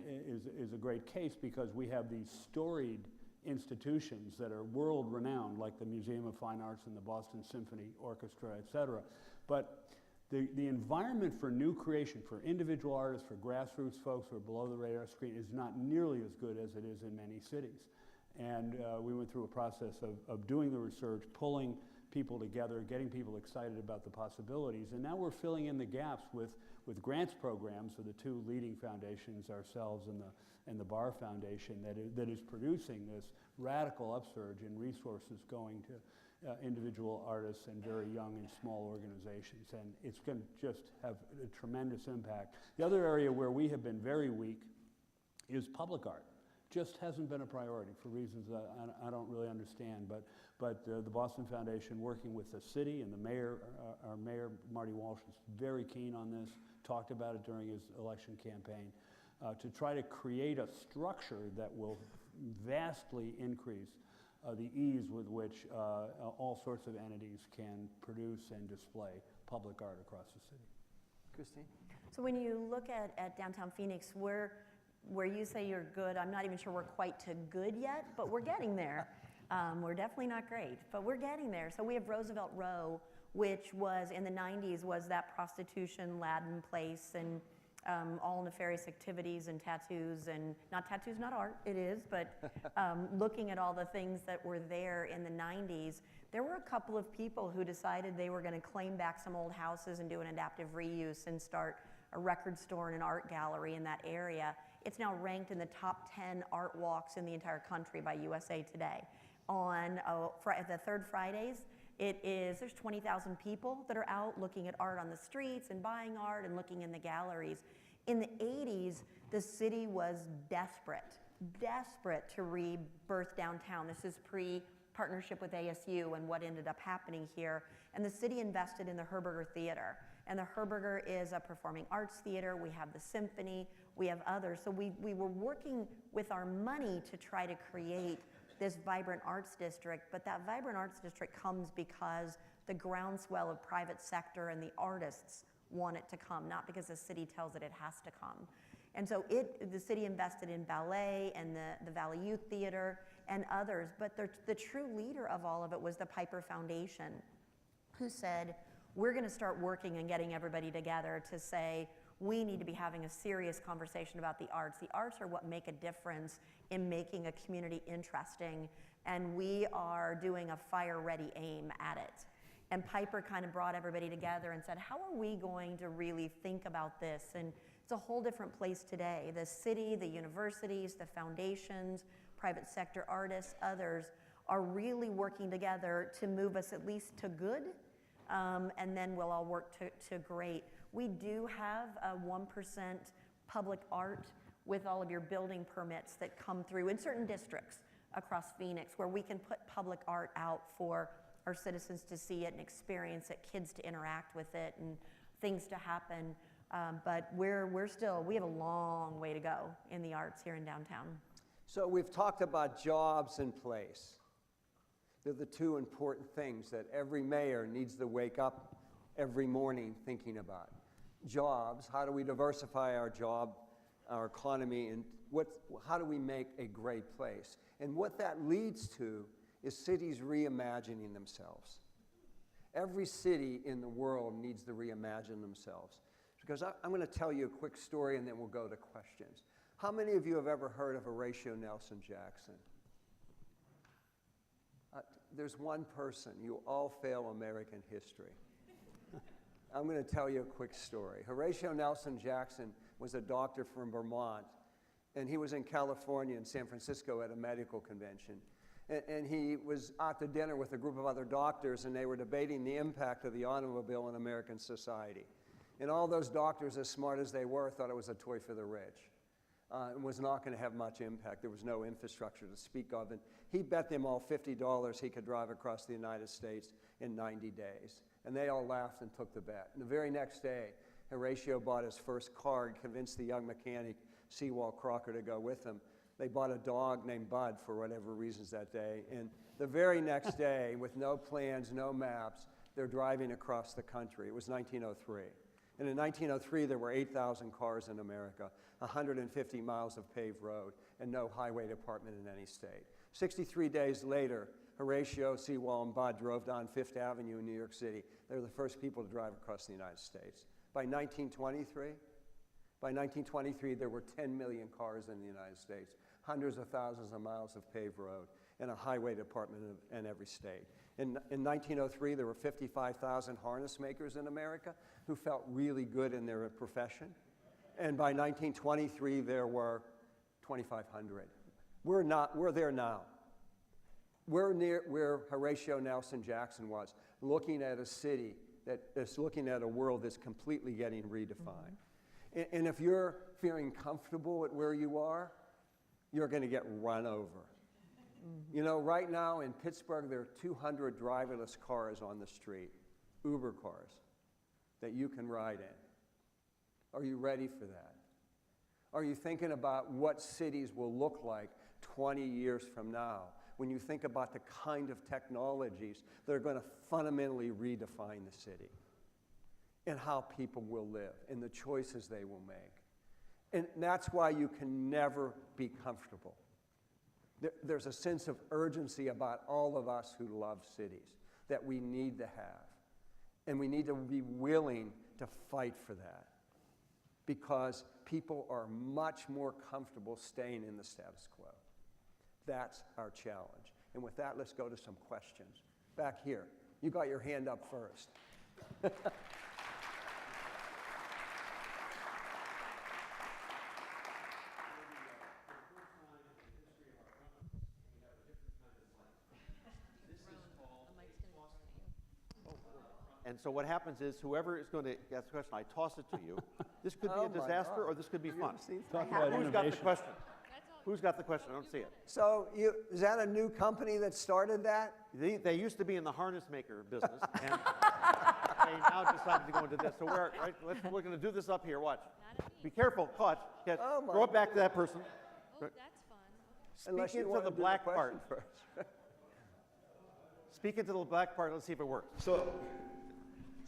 is a great case because we have these storied institutions that are world-renowned, like the Museum of Fine Arts and the Boston Symphony Orchestra, et cetera. But the environment for new creation, for individual artists, for grassroots folks who are below the radar screen is not nearly as good as it is in many cities. And we went through a process of doing the research, pulling people together, getting people excited about the possibilities. And now we're filling in the gaps with grants programs for the two leading foundations, ourselves and the Barr Foundation, that is producing this radical upsurge in resources going to individual artists and very young and small organizations. And it's going to just have a tremendous impact. The other area where we have been very weak is public art. Just hasn't been a priority for reasons that I don't really understand. But the Boston Foundation, working with the city and the mayor, our mayor, Marty Walsh, is very keen on this, talked about it during his election campaign, to try to create a structure that will vastly increase the ease with which all sorts of entities can produce and display public art across the city. Christine? So when you look at downtown Phoenix, where you say you're good, I'm not even sure we're quite to good yet, but we're getting there. We're definitely not great, but we're getting there. So we have Roosevelt Row, which was in the 90s was that prostitution-laden place and all nefarious activities and tattoos, and not tattoos, not art, it is, but looking at all the things that were there in the 90s, there were a couple of people who decided they were going to claim back some old houses and do an adaptive reuse and start a record store and an art gallery in that area. It's now ranked in the top 10 art walks in the entire country by USA Today. On the third Fridays, there's 20,000 people that are out looking at art on the streets and buying art and looking in the galleries. In the 80s, the city was desperate to rebirth downtown. This is pre-partnership with ASU and what ended up happening here. And the city invested in the Herberger Theater. And the Herberger is a performing arts theater. We have the symphony, we have others. So we were working with our money to try to create this vibrant arts district, but that vibrant arts district comes because the groundswell of private sector and the artists want it to come, not because the city tells it has to come. And so the city invested in ballet and the Valley Youth Theater and others, but the true leader of all of it was the Piper Foundation, who said, we're gonna start working and getting everybody together to say, we need to be having a serious conversation about the arts. The arts are what make a difference in making a community interesting, and we are doing a fire-ready aim at it. And Piper kind of brought everybody together and said, how are we going to really think about this and It's a whole different place today. The city, the universities, the foundations, private sector artists, others are really working together to move us at least to good, and then we'll all work to great. We do have a 1% public art with all of your building permits that come through in certain districts across Phoenix, where we can put public art out for our citizens to see it and experience it, kids to interact with it, and things to happen. But we have a long way to go in the arts here in downtown. So we've talked about jobs and place. They're the two important things that every mayor needs to wake up every morning thinking about. Jobs, how do we diversify our economy, and how do we make a great place? And what that leads to is cities reimagining themselves. Every city in the world needs to reimagine themselves. Because I'm going to tell you a quick story and then we'll go to questions. How many of you have ever heard of Horatio Nelson Jackson? There's one person. You all fail American history. I'm going to tell you a quick story. Horatio Nelson Jackson was a doctor from Vermont, and he was in California and San Francisco at a medical convention. And he was out to dinner with a group of other doctors, and they were debating the impact of the automobile in American society. And all those doctors, as smart as they were, thought it was a toy for the rich. It was not going to have much impact. There was no infrastructure to speak of. And he bet them all $50 he could drive across the United States in 90 days. And they all laughed and took the bet. And the very next day, Horatio bought his first car and convinced the young mechanic, Sewall Crocker, to go with him. They bought a dog named Bud for whatever reasons that day. And the very next day, with no plans, no maps, they're driving across the country. It was 1903. And in 1903, there were 8,000 cars in America, 150 miles of paved road, and no highway department in any state. 63 days later, Horatio, Sewall, and Bud drove down Fifth Avenue in New York City. They were the first people to drive across the United States. By 1923, there were 10 million cars in the United States, hundreds of thousands of miles of paved road, and a highway department in every state. In 1903, there were 55,000 harness makers in America who felt really good in their profession. And by 1923, there were 2,500. We're there now. We're near where Horatio Nelson Jackson was, looking at a city that is looking at a world that's completely getting redefined. And if you're feeling comfortable at where you are, you're going to get run over. You know, right now in Pittsburgh, there are 200 driverless cars on the street, Uber cars, that you can ride in. Are you ready for that? Are you thinking about what cities will look like 20 years from now when you think about the kind of technologies that are going to fundamentally redefine the city and how people will live and the choices they will make? And that's why you can never be comfortable. There's a sense of urgency about all of us who love cities that we need to have. And we need to be willing to fight for that because people are much more comfortable staying in the status quo. That's our challenge. And with that, let's go to some questions. Back here. You got your hand up first. And so what happens is whoever is going to ask the question, I toss it to you. This could be Oh a my disaster God. or this could be fun. Talk about Who's got the innovation. question? Who's got the question? I don't see it. So is that a new company that started that? They used to be in the harness maker business, and they now decided to go into this. So we're going to do this up here. Watch. Be careful. Catch. Oh my Throw it back to that person. Oh, that's fun. Unless Speak you into want the to do black question part. first. Speak into the black part. Let's see if it works.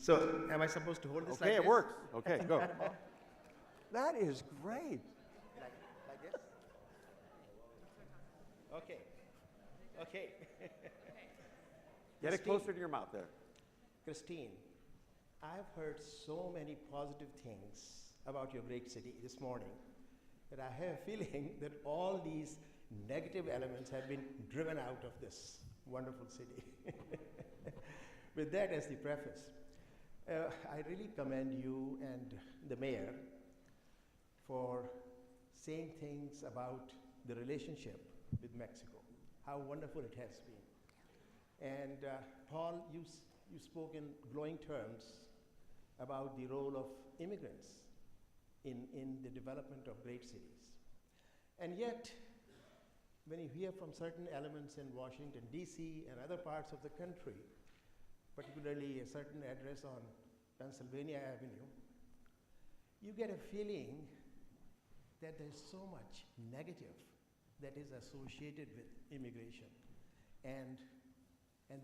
So am I supposed to hold this Okay, like it this? works. Okay, go. That is great. Like this? Okay. Okay. Get it closer to your mouth there. Christine, I've heard so many positive things about your great city this morning that I have a feeling that all these negative elements have been driven out of this wonderful city. With that as the preface, I really commend you and the mayor for saying things about the relationship with Mexico, how wonderful it has been. And Paul, you spoke in glowing terms about the role of immigrants in the development of great cities. And yet, when you hear from certain elements in Washington, D.C. and other parts of the country, particularly a certain address on Pennsylvania Avenue, you get a feeling that there's so much negative that is associated with immigration and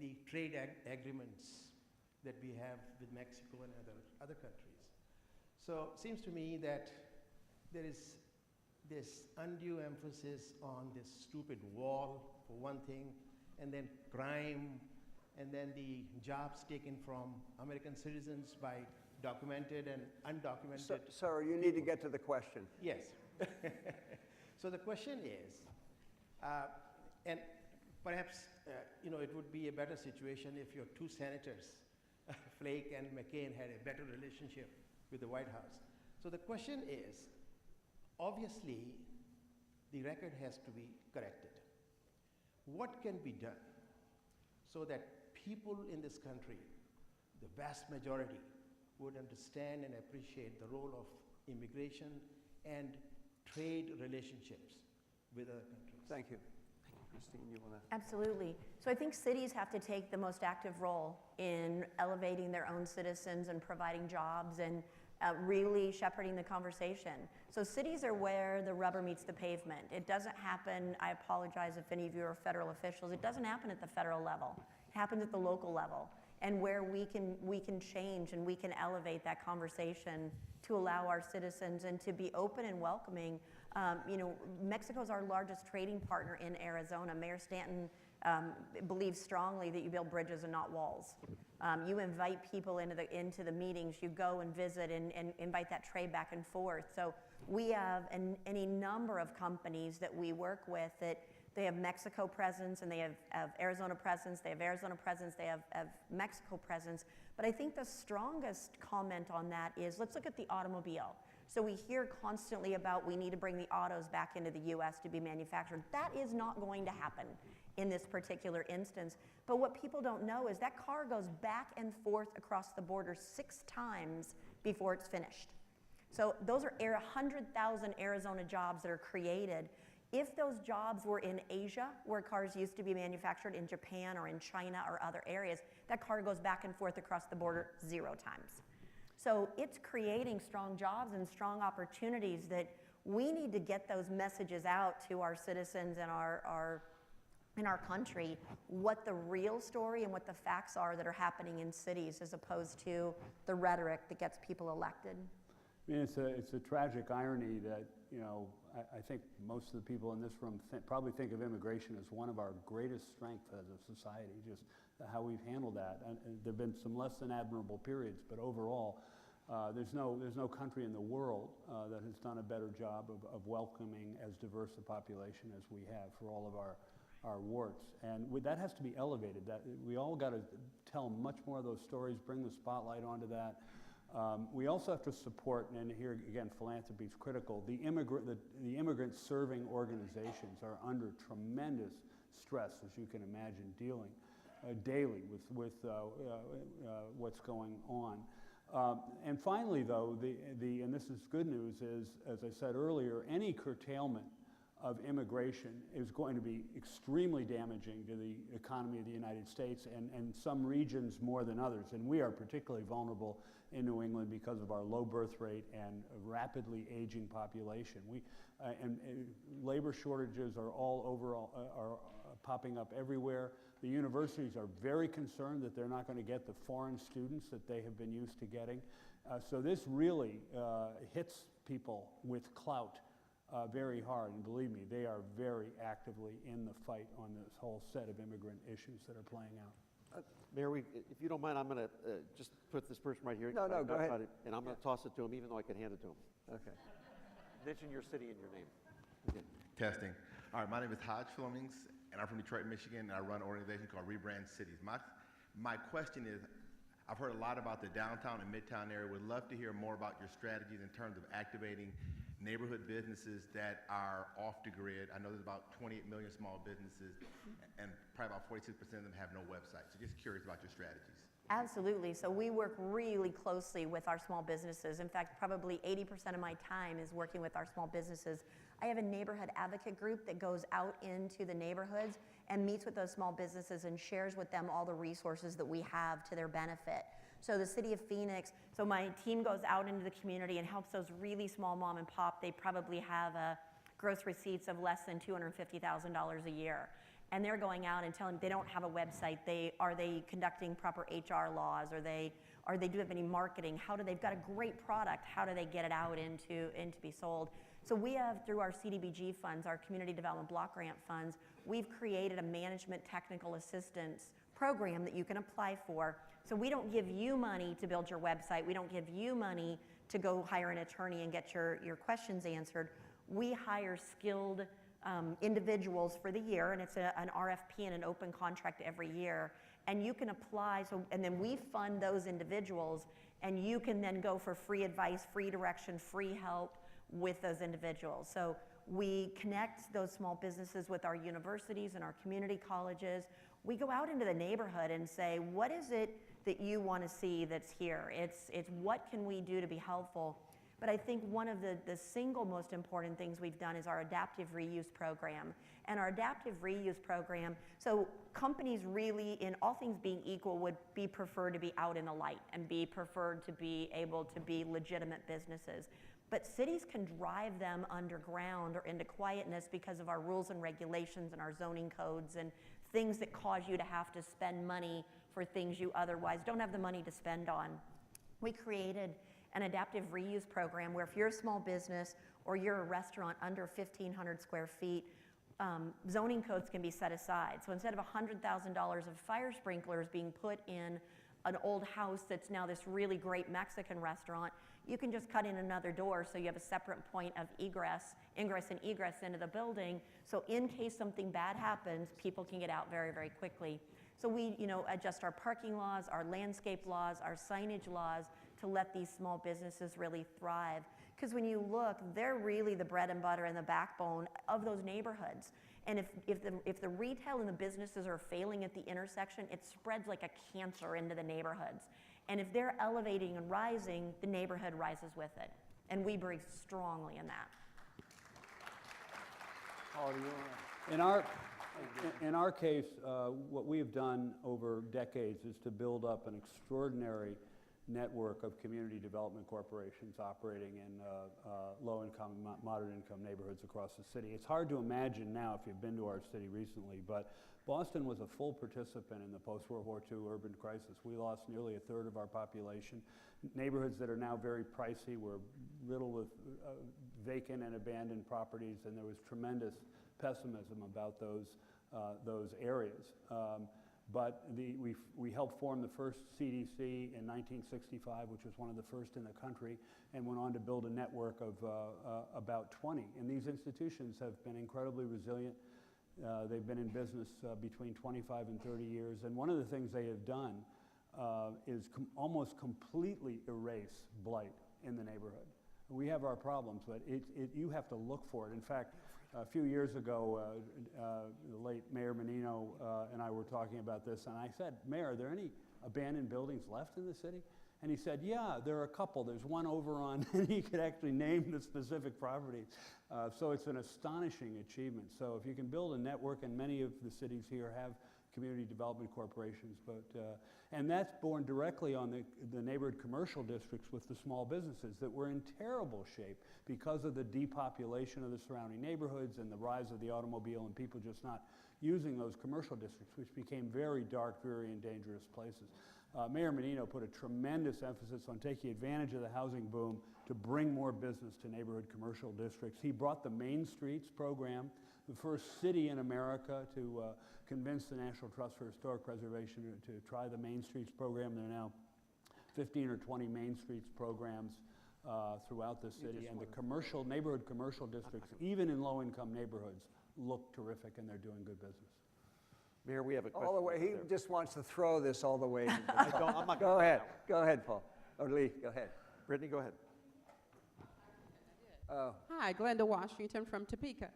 the trade agreements that we have with Mexico and other countries. So it seems to me that there is this undue emphasis on this stupid wall, for one thing, and then crime, and then the jobs taken from American citizens by documented and undocumented. Sir, you need to get to the question. Yes. So the question is, and perhaps it would be a better situation if your two senators, Flake and McCain, had a better relationship with the White House. So the question is, obviously, the record has to be corrected. What can be done so that people in this country, the vast majority, would understand and appreciate the role of immigration and trade relationships with other countries? Thank you. Christine, you want to? Absolutely. So I think cities have to take the most active role in elevating their own citizens and providing jobs and really shepherding the conversation. So cities are where the rubber meets the pavement. It doesn't happen, I apologize if any of you are federal officials, it doesn't happen at the federal level. It happens at the local level, and where we can change and we can elevate that conversation to allow our citizens and to be open and welcoming. Mexico's our largest trading partner in Arizona. Mayor Stanton believes strongly that you build bridges and not walls. You invite people into the meetings, you go and visit and invite that trade back and forth. So we have any number of companies that we work with that they have Mexico presence and they have Arizona presence, they have Arizona presence, they have Mexico presence. But I think the strongest comment on that is, let's look at the automobile. So we hear constantly about we need to bring the autos back into the US to be manufactured. That is not going to happen in this particular instance. But what people don't know is that car goes back and forth across the border 6 times before it's finished. So those are 100,000 Arizona jobs that are created. If those jobs were in Asia, where cars used to be manufactured, in Japan or in China or other areas, that car goes back and forth across the border 0 times. So it's creating strong jobs and strong opportunities that we need to get those messages out to our citizens and in our country, what the real story and what the facts are that are happening in cities, as opposed to the rhetoric that gets people elected. I mean, it's a tragic irony that, I think most of the people in this room probably think of immigration as one of our greatest strengths as a society, just how we've handled that. And there have been some less than admirable periods, but overall, there's no country in the world that has done a better job of welcoming as diverse a population as we have for all of our warts. And that has to be elevated. That we all got to tell much more of those stories, bring the spotlight onto that. We also have to support, and here again, philanthropy is critical. The immigrant serving organizations are under tremendous stress, as you can imagine, dealing daily with what's going on. And finally, though, and this is good news, is, as I said earlier, any curtailment of immigration is going to be extremely damaging to the economy of the United States, and some regions more than others. And we are particularly vulnerable in New England because of our low birth rate and a rapidly aging population. And labor shortages are are popping up everywhere. The universities are very concerned that they're not going to get the foreign students that they have been used to getting. So this really hits people with clout very hard, and believe me, they are very actively in the fight on this whole set of immigrant issues that are playing out. Mayor, if you don't mind, I'm going to just put this person right here. No, go ahead. And I'm going to toss it to him, even though I can hand it to him. Okay. Mention your city and your name. Okay. Testing. All right, my name is Hodge Flemings, and I'm from Detroit, Michigan, and I run an organization called Rebrand Cities. My question is, I've heard a lot about the downtown and midtown area. Would love to hear more about your strategies in terms of activating neighborhood businesses that are off the grid. I know there's about 28 million small businesses, and probably about 46% of them have no website. So just curious about your strategies. Absolutely. So we work really closely with our small businesses. In fact, probably 80% of my time is working with our small businesses. I have a neighborhood advocate group that goes out into the neighborhoods and meets with those small businesses and shares with them all the resources that we have to their benefit. So the city of Phoenix, so my team goes out into the community and helps those really small mom and pop. They probably have gross receipts of less than $250,000 a year. And they're going out and telling them they don't have a website. Are they conducting proper HR laws? Do they have any marketing? They've got a great product. How do they get it out into be sold? So we have, through our CDBG funds, our Community Development Block Grant funds, we've created a management technical assistance program that you can apply for. So we don't give you money to build your website. We don't give you money to go hire an attorney and get your questions answered. We hire skilled individuals for the year, and it's an RFP and an open contract every year. And you can apply, and then we fund those individuals, and you can then go for free advice, free direction, free help with those individuals. So we connect those small businesses with our universities and our community colleges. We go out into the neighborhood and say, what is it that you want to see that's here? It's what can we do to be helpful? But I think one of the single most important things we've done is our adaptive reuse program. And our adaptive reuse program, so companies really, in all things being equal, would be preferred to be out in the light and be preferred to be able to be legitimate businesses. But cities can drive them underground or into quietness because of our rules and regulations and our zoning codes and things that cause you to have to spend money for things you otherwise don't have the money to spend on. We created an adaptive reuse program where if you're a small business or you're a restaurant under 1,500 square feet, zoning codes can be set aside. So instead of $100,000 of fire sprinklers being put in an old house that's now this really great Mexican restaurant, you can just cut in another door so you have a separate point of ingress and egress into the building. So in case something bad happens, people can get out very, very quickly. So we adjust our parking laws, our landscape laws, our signage laws to let these small businesses really thrive. Because when you look, they're really the bread and butter and the backbone of those neighborhoods. And if the retail and the businesses are failing at the intersection, it spreads like a cancer into the neighborhoods. And if they're elevating and rising, the neighborhood rises with it. And we believe strongly in that. Paul, do you want In our case, what we have done over decades is to build up an extraordinary network of community development corporations operating in low-income, moderate-income neighborhoods across the city. It's hard to imagine now if you've been to our city recently, but Boston was a full participant in the post-World War II urban crisis. We lost nearly a third of our population. Neighborhoods that are now very pricey were riddled with vacant and abandoned properties, and there was tremendous pessimism about those areas. But we helped form the first CDC in 1965, which was one of the first in the country, and went on to build a network of about 20. And these institutions have been incredibly resilient. They've been in business between 25 and 30 years. And one of the things they have done is almost completely erase blight in the neighborhood. We have our problems, but you have to look for it. In fact, a few years ago, the late Mayor Menino and I were talking about this, and I said, Mayor, are there any abandoned buildings left in the city? And he said, yeah, there are a couple. There's one over on, and he could actually name the specific property. So it's an astonishing achievement. So if you can build a network, and many of the cities here have community development corporations, and that's born directly on the neighborhood commercial districts with the small businesses that were in terrible shape because of the depopulation of the surrounding neighborhoods and the rise of the automobile and people just not using those commercial districts, which became very dark, dreary, and dangerous places. Mayor Menino put a tremendous emphasis on taking advantage of the housing boom to bring more business to neighborhood commercial districts. He brought the Main Streets program, the first city in America to convince the National Trust for Historic Preservation to try the Main Streets program. There are now 15 or 20 Main Streets programs throughout the city, and the neighborhood commercial districts, even in low-income neighborhoods, look terrific, and they're doing good business. Mayor, we have a question. all the way. He there. just wants to throw this all the way. I'm not Go gonna- ahead. Go ahead, Paul. Or Lee, go ahead. Brittany, go ahead. Hi, Glenda Washington from Topeka.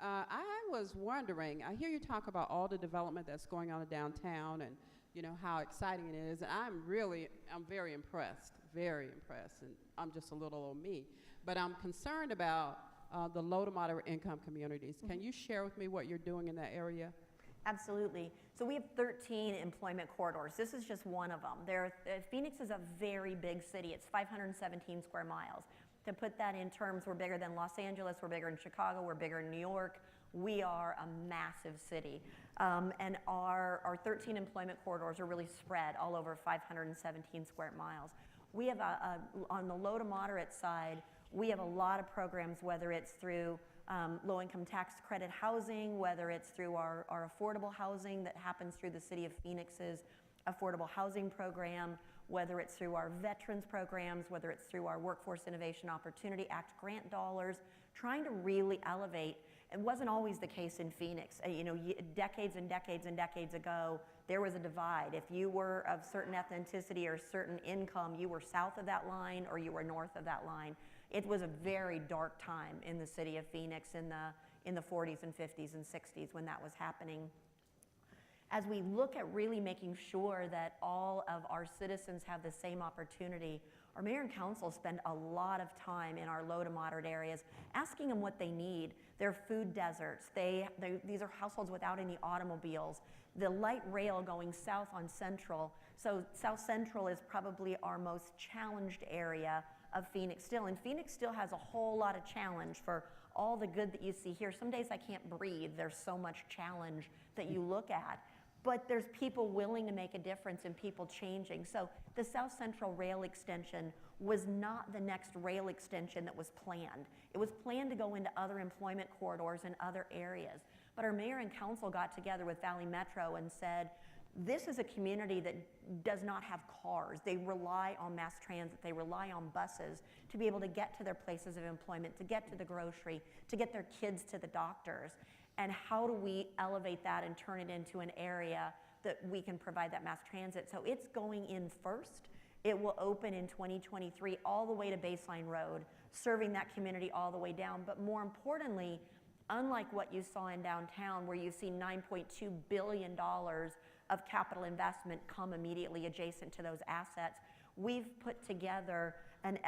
I was wondering, I hear you talk about all the development that's going on in downtown and you know how exciting it is. And I'm very impressed, and I'm just a little old me. But I'm concerned about the low to moderate income communities. Can you share with me what you're doing in that area? Absolutely. So we have 13 employment corridors. This is just one of them. Phoenix is a very big city. It's 517 square miles. To put that in terms, we're bigger than Los Angeles, we're bigger in Chicago, we're bigger in New York. We are a massive city. And our 13 employment corridors are really spread all over 517 square miles. We have, on the low to moderate side, we have a lot of programs, whether it's through low-income tax credit housing, whether it's through our affordable housing that happens through the City of Phoenix's affordable housing program, whether it's through our veterans programs, whether it's through our Workforce Innovation Opportunity Act grant dollars, trying to really elevate. It wasn't always the case in Phoenix. Decades and decades and decades ago, there was a divide. If you were of certain ethnicity or certain income, you were south of that line or you were north of that line. It was a very dark time in the city of Phoenix in the 40s and 50s and 60s when that was happening. As we look at really making sure that all of our citizens have the same opportunity, our mayor and council spend a lot of time in our low to moderate areas asking them what they need. They're food deserts. These are households without any automobiles. The light rail going south on Central. So South Central is probably our most challenged area of Phoenix still. And Phoenix still has a whole lot of challenge for all the good that you see here. Some days I can't breathe. There's so much challenge that you look at. But there's people willing to make a difference and people changing. So the South Central rail extension was not the next rail extension that was planned. It was planned to go into other employment corridors in other areas. But our mayor and council got together with Valley Metro and said, this is a community that does not have cars. They rely on mass transit. They rely on buses to be able to get to their places of employment, to get to the grocery, to get their kids to the doctors. And how do we elevate that and turn it into an area that we can provide that mass transit? So it's going in first. It will open in 2023 all the way to Baseline Road, serving that community all the way down. But more importantly, unlike what you saw in downtown where you see $9.2 billion of capital investment come immediately adjacent to those assets, we've put together an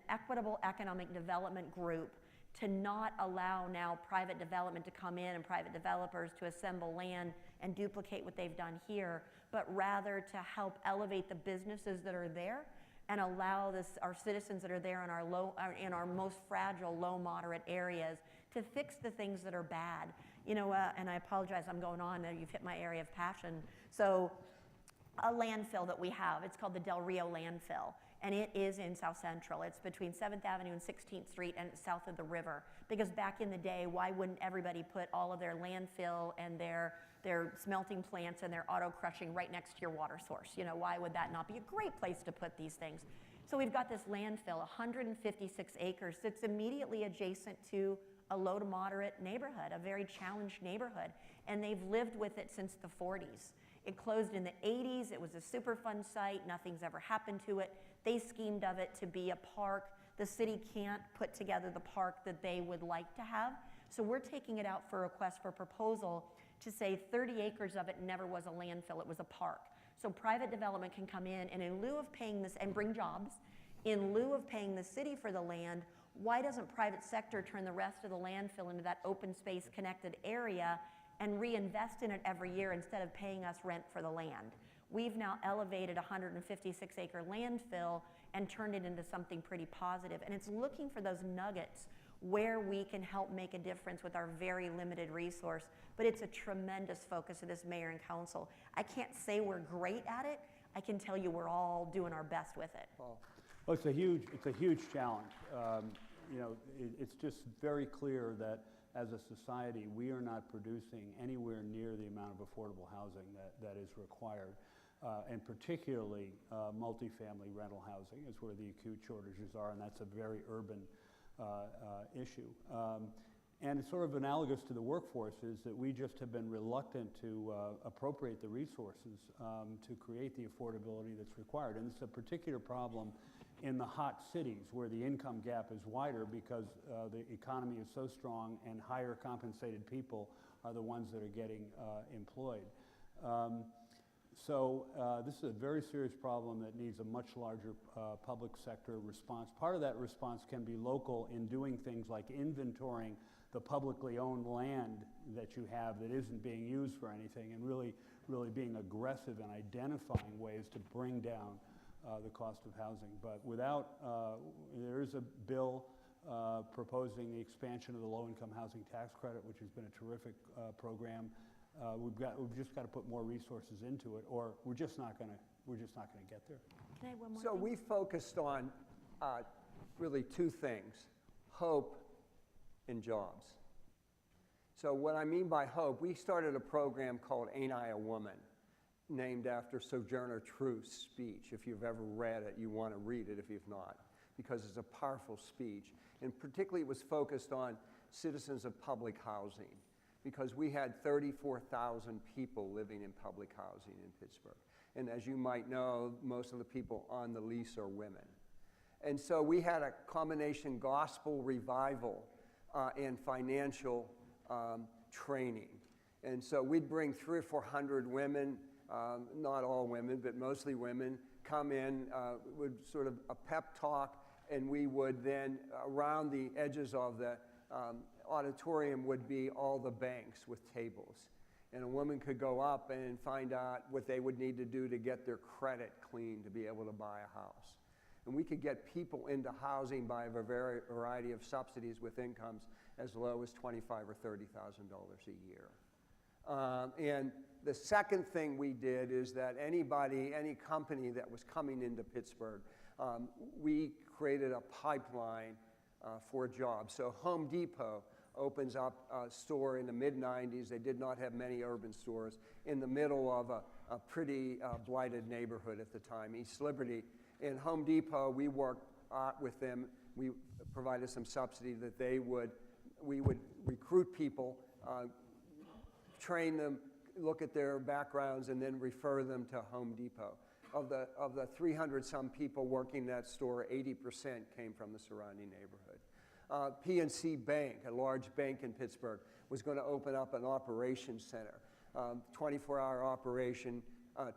equitable economic development group to not allow now private development to come in and private developers to assemble land and duplicate what they've done here, but rather to help elevate the businesses that are there and allow our citizens that are there in our most fragile, low, moderate areas to fix the things that are bad. And I apologize, I'm going on, you've hit my area of passion. So a landfill that we have, it's called the Del Rio landfill. And it is in South Central. It's between 7th Avenue and 16th Street and south of the river. Because back in the day, why wouldn't everybody put all of their landfill and their smelting plants and their auto crushing right next to your water source? Why would that not be a great place to put these things? So we've got this landfill, 156 acres, that's immediately adjacent to a low to moderate neighborhood, a very challenged neighborhood. And they've lived with it since the 40s. It closed in the 80s. It was a Superfund site. Nothing's ever happened to it. They schemed of it to be a park. The city can't put together the park that they would like to have. So we're taking it out for request for proposal to say 30 acres of it never was a landfill, it was a park. So private development can come in and in lieu of paying this, and bring jobs, in lieu of paying the city for the land, why doesn't private sector turn the rest of the landfill into that open space connected area and reinvest in it every year instead of paying us rent for the land? We've now elevated a 156-acre landfill and turned it into something pretty positive. And it's looking for those nuggets where we can help make a difference with our very limited resource. But it's a tremendous focus of this mayor and council. I can't say we're great at it. I can tell you we're all doing our best with it. Paul. Well, it's a huge challenge. It's just very clear that as a society, we are not producing anywhere near the amount of affordable housing that is required. And particularly multifamily rental housing is where the acute shortages are, and that's a very urban issue. And it's sort of analogous to the workforce is that we just have been reluctant to appropriate the resources to create the affordability that's required. And it's a particular problem in the hot cities where the income gap is wider because the economy is so strong and higher compensated people are the ones that are getting employed. So this is a very serious problem that needs a much larger public sector response. Part of that response can be local in doing things like inventorying the publicly owned land that you have that isn't being used for anything, and really being aggressive in identifying ways to bring down the cost of housing. But without, there is a bill proposing the expansion of the low-income housing tax credit, which has been a terrific program. We've just got to put more resources into it, or we're just not going to get there. Can I have one more So thing? we focused on really two things: hope and jobs. So what I mean by hope, we started a program called Ain't I a Woman, named after Sojourner Truth's speech. If you've ever read it, you want to read it if you've not, because it's a powerful speech. And particularly it was focused on citizens of public housing, because we had 34,000 people living in public housing in Pittsburgh. And as you might know, most of the people on the lease are women. And so we had a combination gospel revival and financial training. And so we'd bring 300 or 400 women, not all women, but mostly women, come in, would sort of a pep talk, and we would then, around the edges of the auditorium would be all the banks with tables. And a woman could go up and find out what they would need to do to get their credit clean to be able to buy a house. And we could get people into housing by a variety of subsidies with incomes as low as $25,000 or $30,000 a year. And the second thing we did is that any company that was coming into Pittsburgh, we created a pipeline for jobs. So Home Depot opens up a store in the mid-90s. They did not have many urban stores in the middle of a pretty blighted neighborhood at the time, East Liberty. In Home Depot, we worked with them. We provided some subsidy that we would recruit people, train them, look at their backgrounds, and then refer them to Home Depot. Of the 300-some people working that store, 80% came from the surrounding neighborhood. PNC Bank, a large bank in Pittsburgh, was going to open up an operations center, 24-hour operation,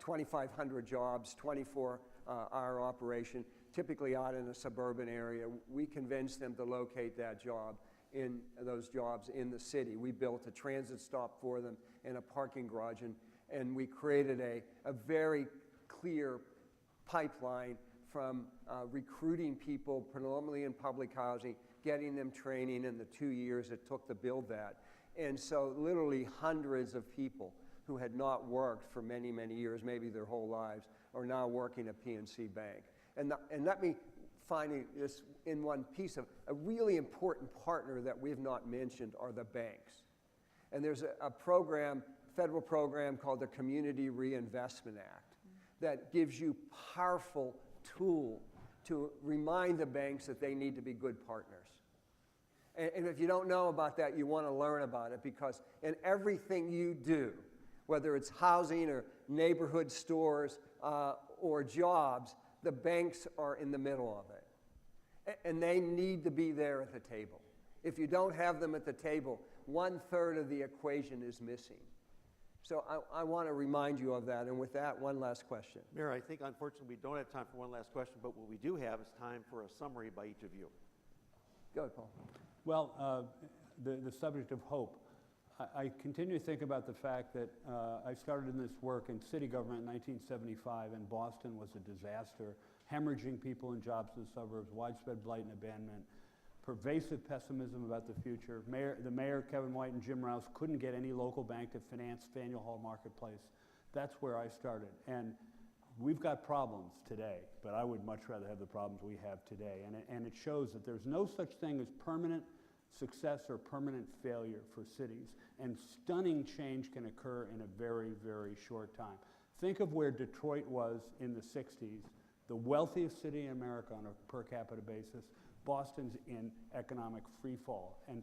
2,500 jobs, 24-hour operation, typically out in a suburban area. We convinced them to locate those jobs in the city. We built a transit stop for them and a parking garage, and we created a very clear pipeline from recruiting people predominantly in public housing, getting them training in the 2 years it took to build that. And so literally hundreds of people who had not worked for many, many years, maybe their whole lives, are now working at PNC Bank. And let me find this in one piece of a really important partner that we've not mentioned are the banks. And there's a program, federal program called the Community Reinvestment Act that gives you powerful tool to remind the banks that they need to be good partners. And if you don't know about that, you want to learn about it, because in everything you do, whether it's housing or neighborhood stores or jobs, the banks are in the middle of it. And they need to be there at the table. If you don't have them at the table, 1/3 of the equation is missing. So I want to remind you of that. And with that, one last question. Mayor, I think unfortunately we don't have time for one last question, but what we do have is time for a summary by each of you. Go ahead, Paul. Well, the subject of hope. I continue to think about the fact that I started in this work in city government in 1975, and Boston was a disaster, hemorrhaging people and jobs in the suburbs, widespread blight and abandonment, pervasive pessimism about the future. The mayor, Kevin White, and Jim Rouse couldn't get any local bank to finance Faneuil Hall Marketplace. That's where I started. And we've got problems today, but I would much rather have the problems we have today. And it shows that there's no such thing as permanent success or permanent failure for cities. And stunning change can occur in a very, very short time. Think of where Detroit was in the 60s, the wealthiest city in America on a per capita basis. Boston's in economic free fall. And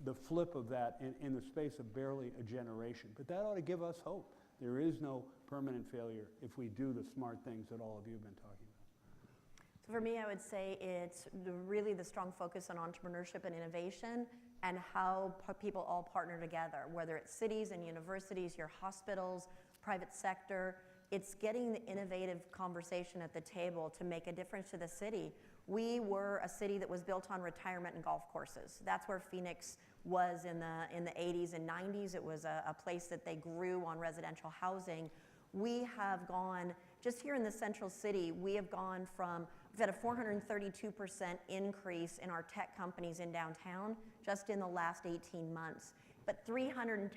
the flip of that in the space of barely a generation. But that ought to give us hope. There is no permanent failure if we do the smart things that all of you have been talking about. So for me, I would say it's really the strong focus on entrepreneurship and innovation and how people all partner together, whether it's cities and universities, your hospitals, private sector. It's getting the innovative conversation at the table to make a difference to the city. We were a city that was built on retirement and golf courses. That's where Phoenix was in the 80s and 90s. It was a place that they grew on residential housing. We have gone, just here in the central city, we have gone from, we've had a 432% increase in our tech companies in downtown just in the last 18 months, but 310%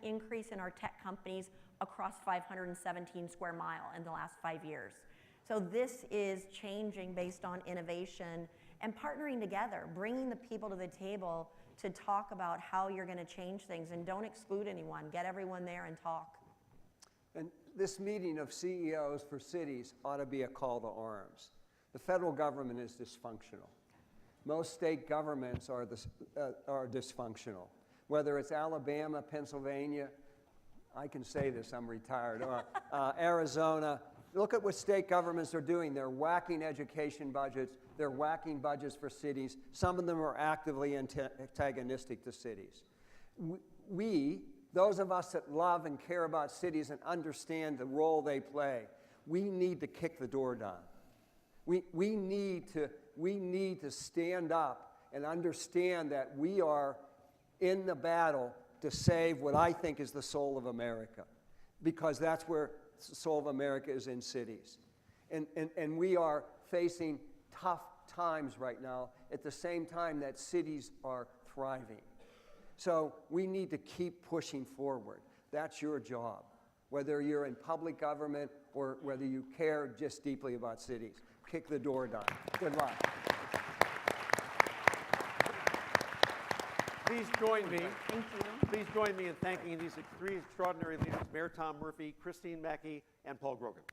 increase in our tech companies across 517 square mile in the last 5 years. So this is changing based on innovation and partnering together, bringing the people to the table to talk about how you're going to change things, and don't exclude anyone. Get everyone there and talk. And this meeting of CEOs for cities ought to be a call to arms. The federal government is dysfunctional. Most state governments are dysfunctional. Whether it's Alabama, Pennsylvania, I can say this, I'm retired, or Arizona. Look at what state governments are doing. They're whacking education budgets. They're whacking budgets for cities. Some of them are actively antagonistic to cities. We, those of us that love and care about cities and understand the role they play, we need to kick the door down. We need to stand up and understand that we are in the battle to save what I think is the soul of America, because that's where the soul of America is, in cities. And we are facing tough times right now at the same time that cities are thriving. So we need to keep pushing forward. That's your job, whether you're in public government or whether you care just deeply about cities. Kick the door down. Good luck. Please join me. Thank you. Please join me in thanking these three extraordinary leaders, Mayor Tom Murphy, Christine Mackey, and Paul Grogan.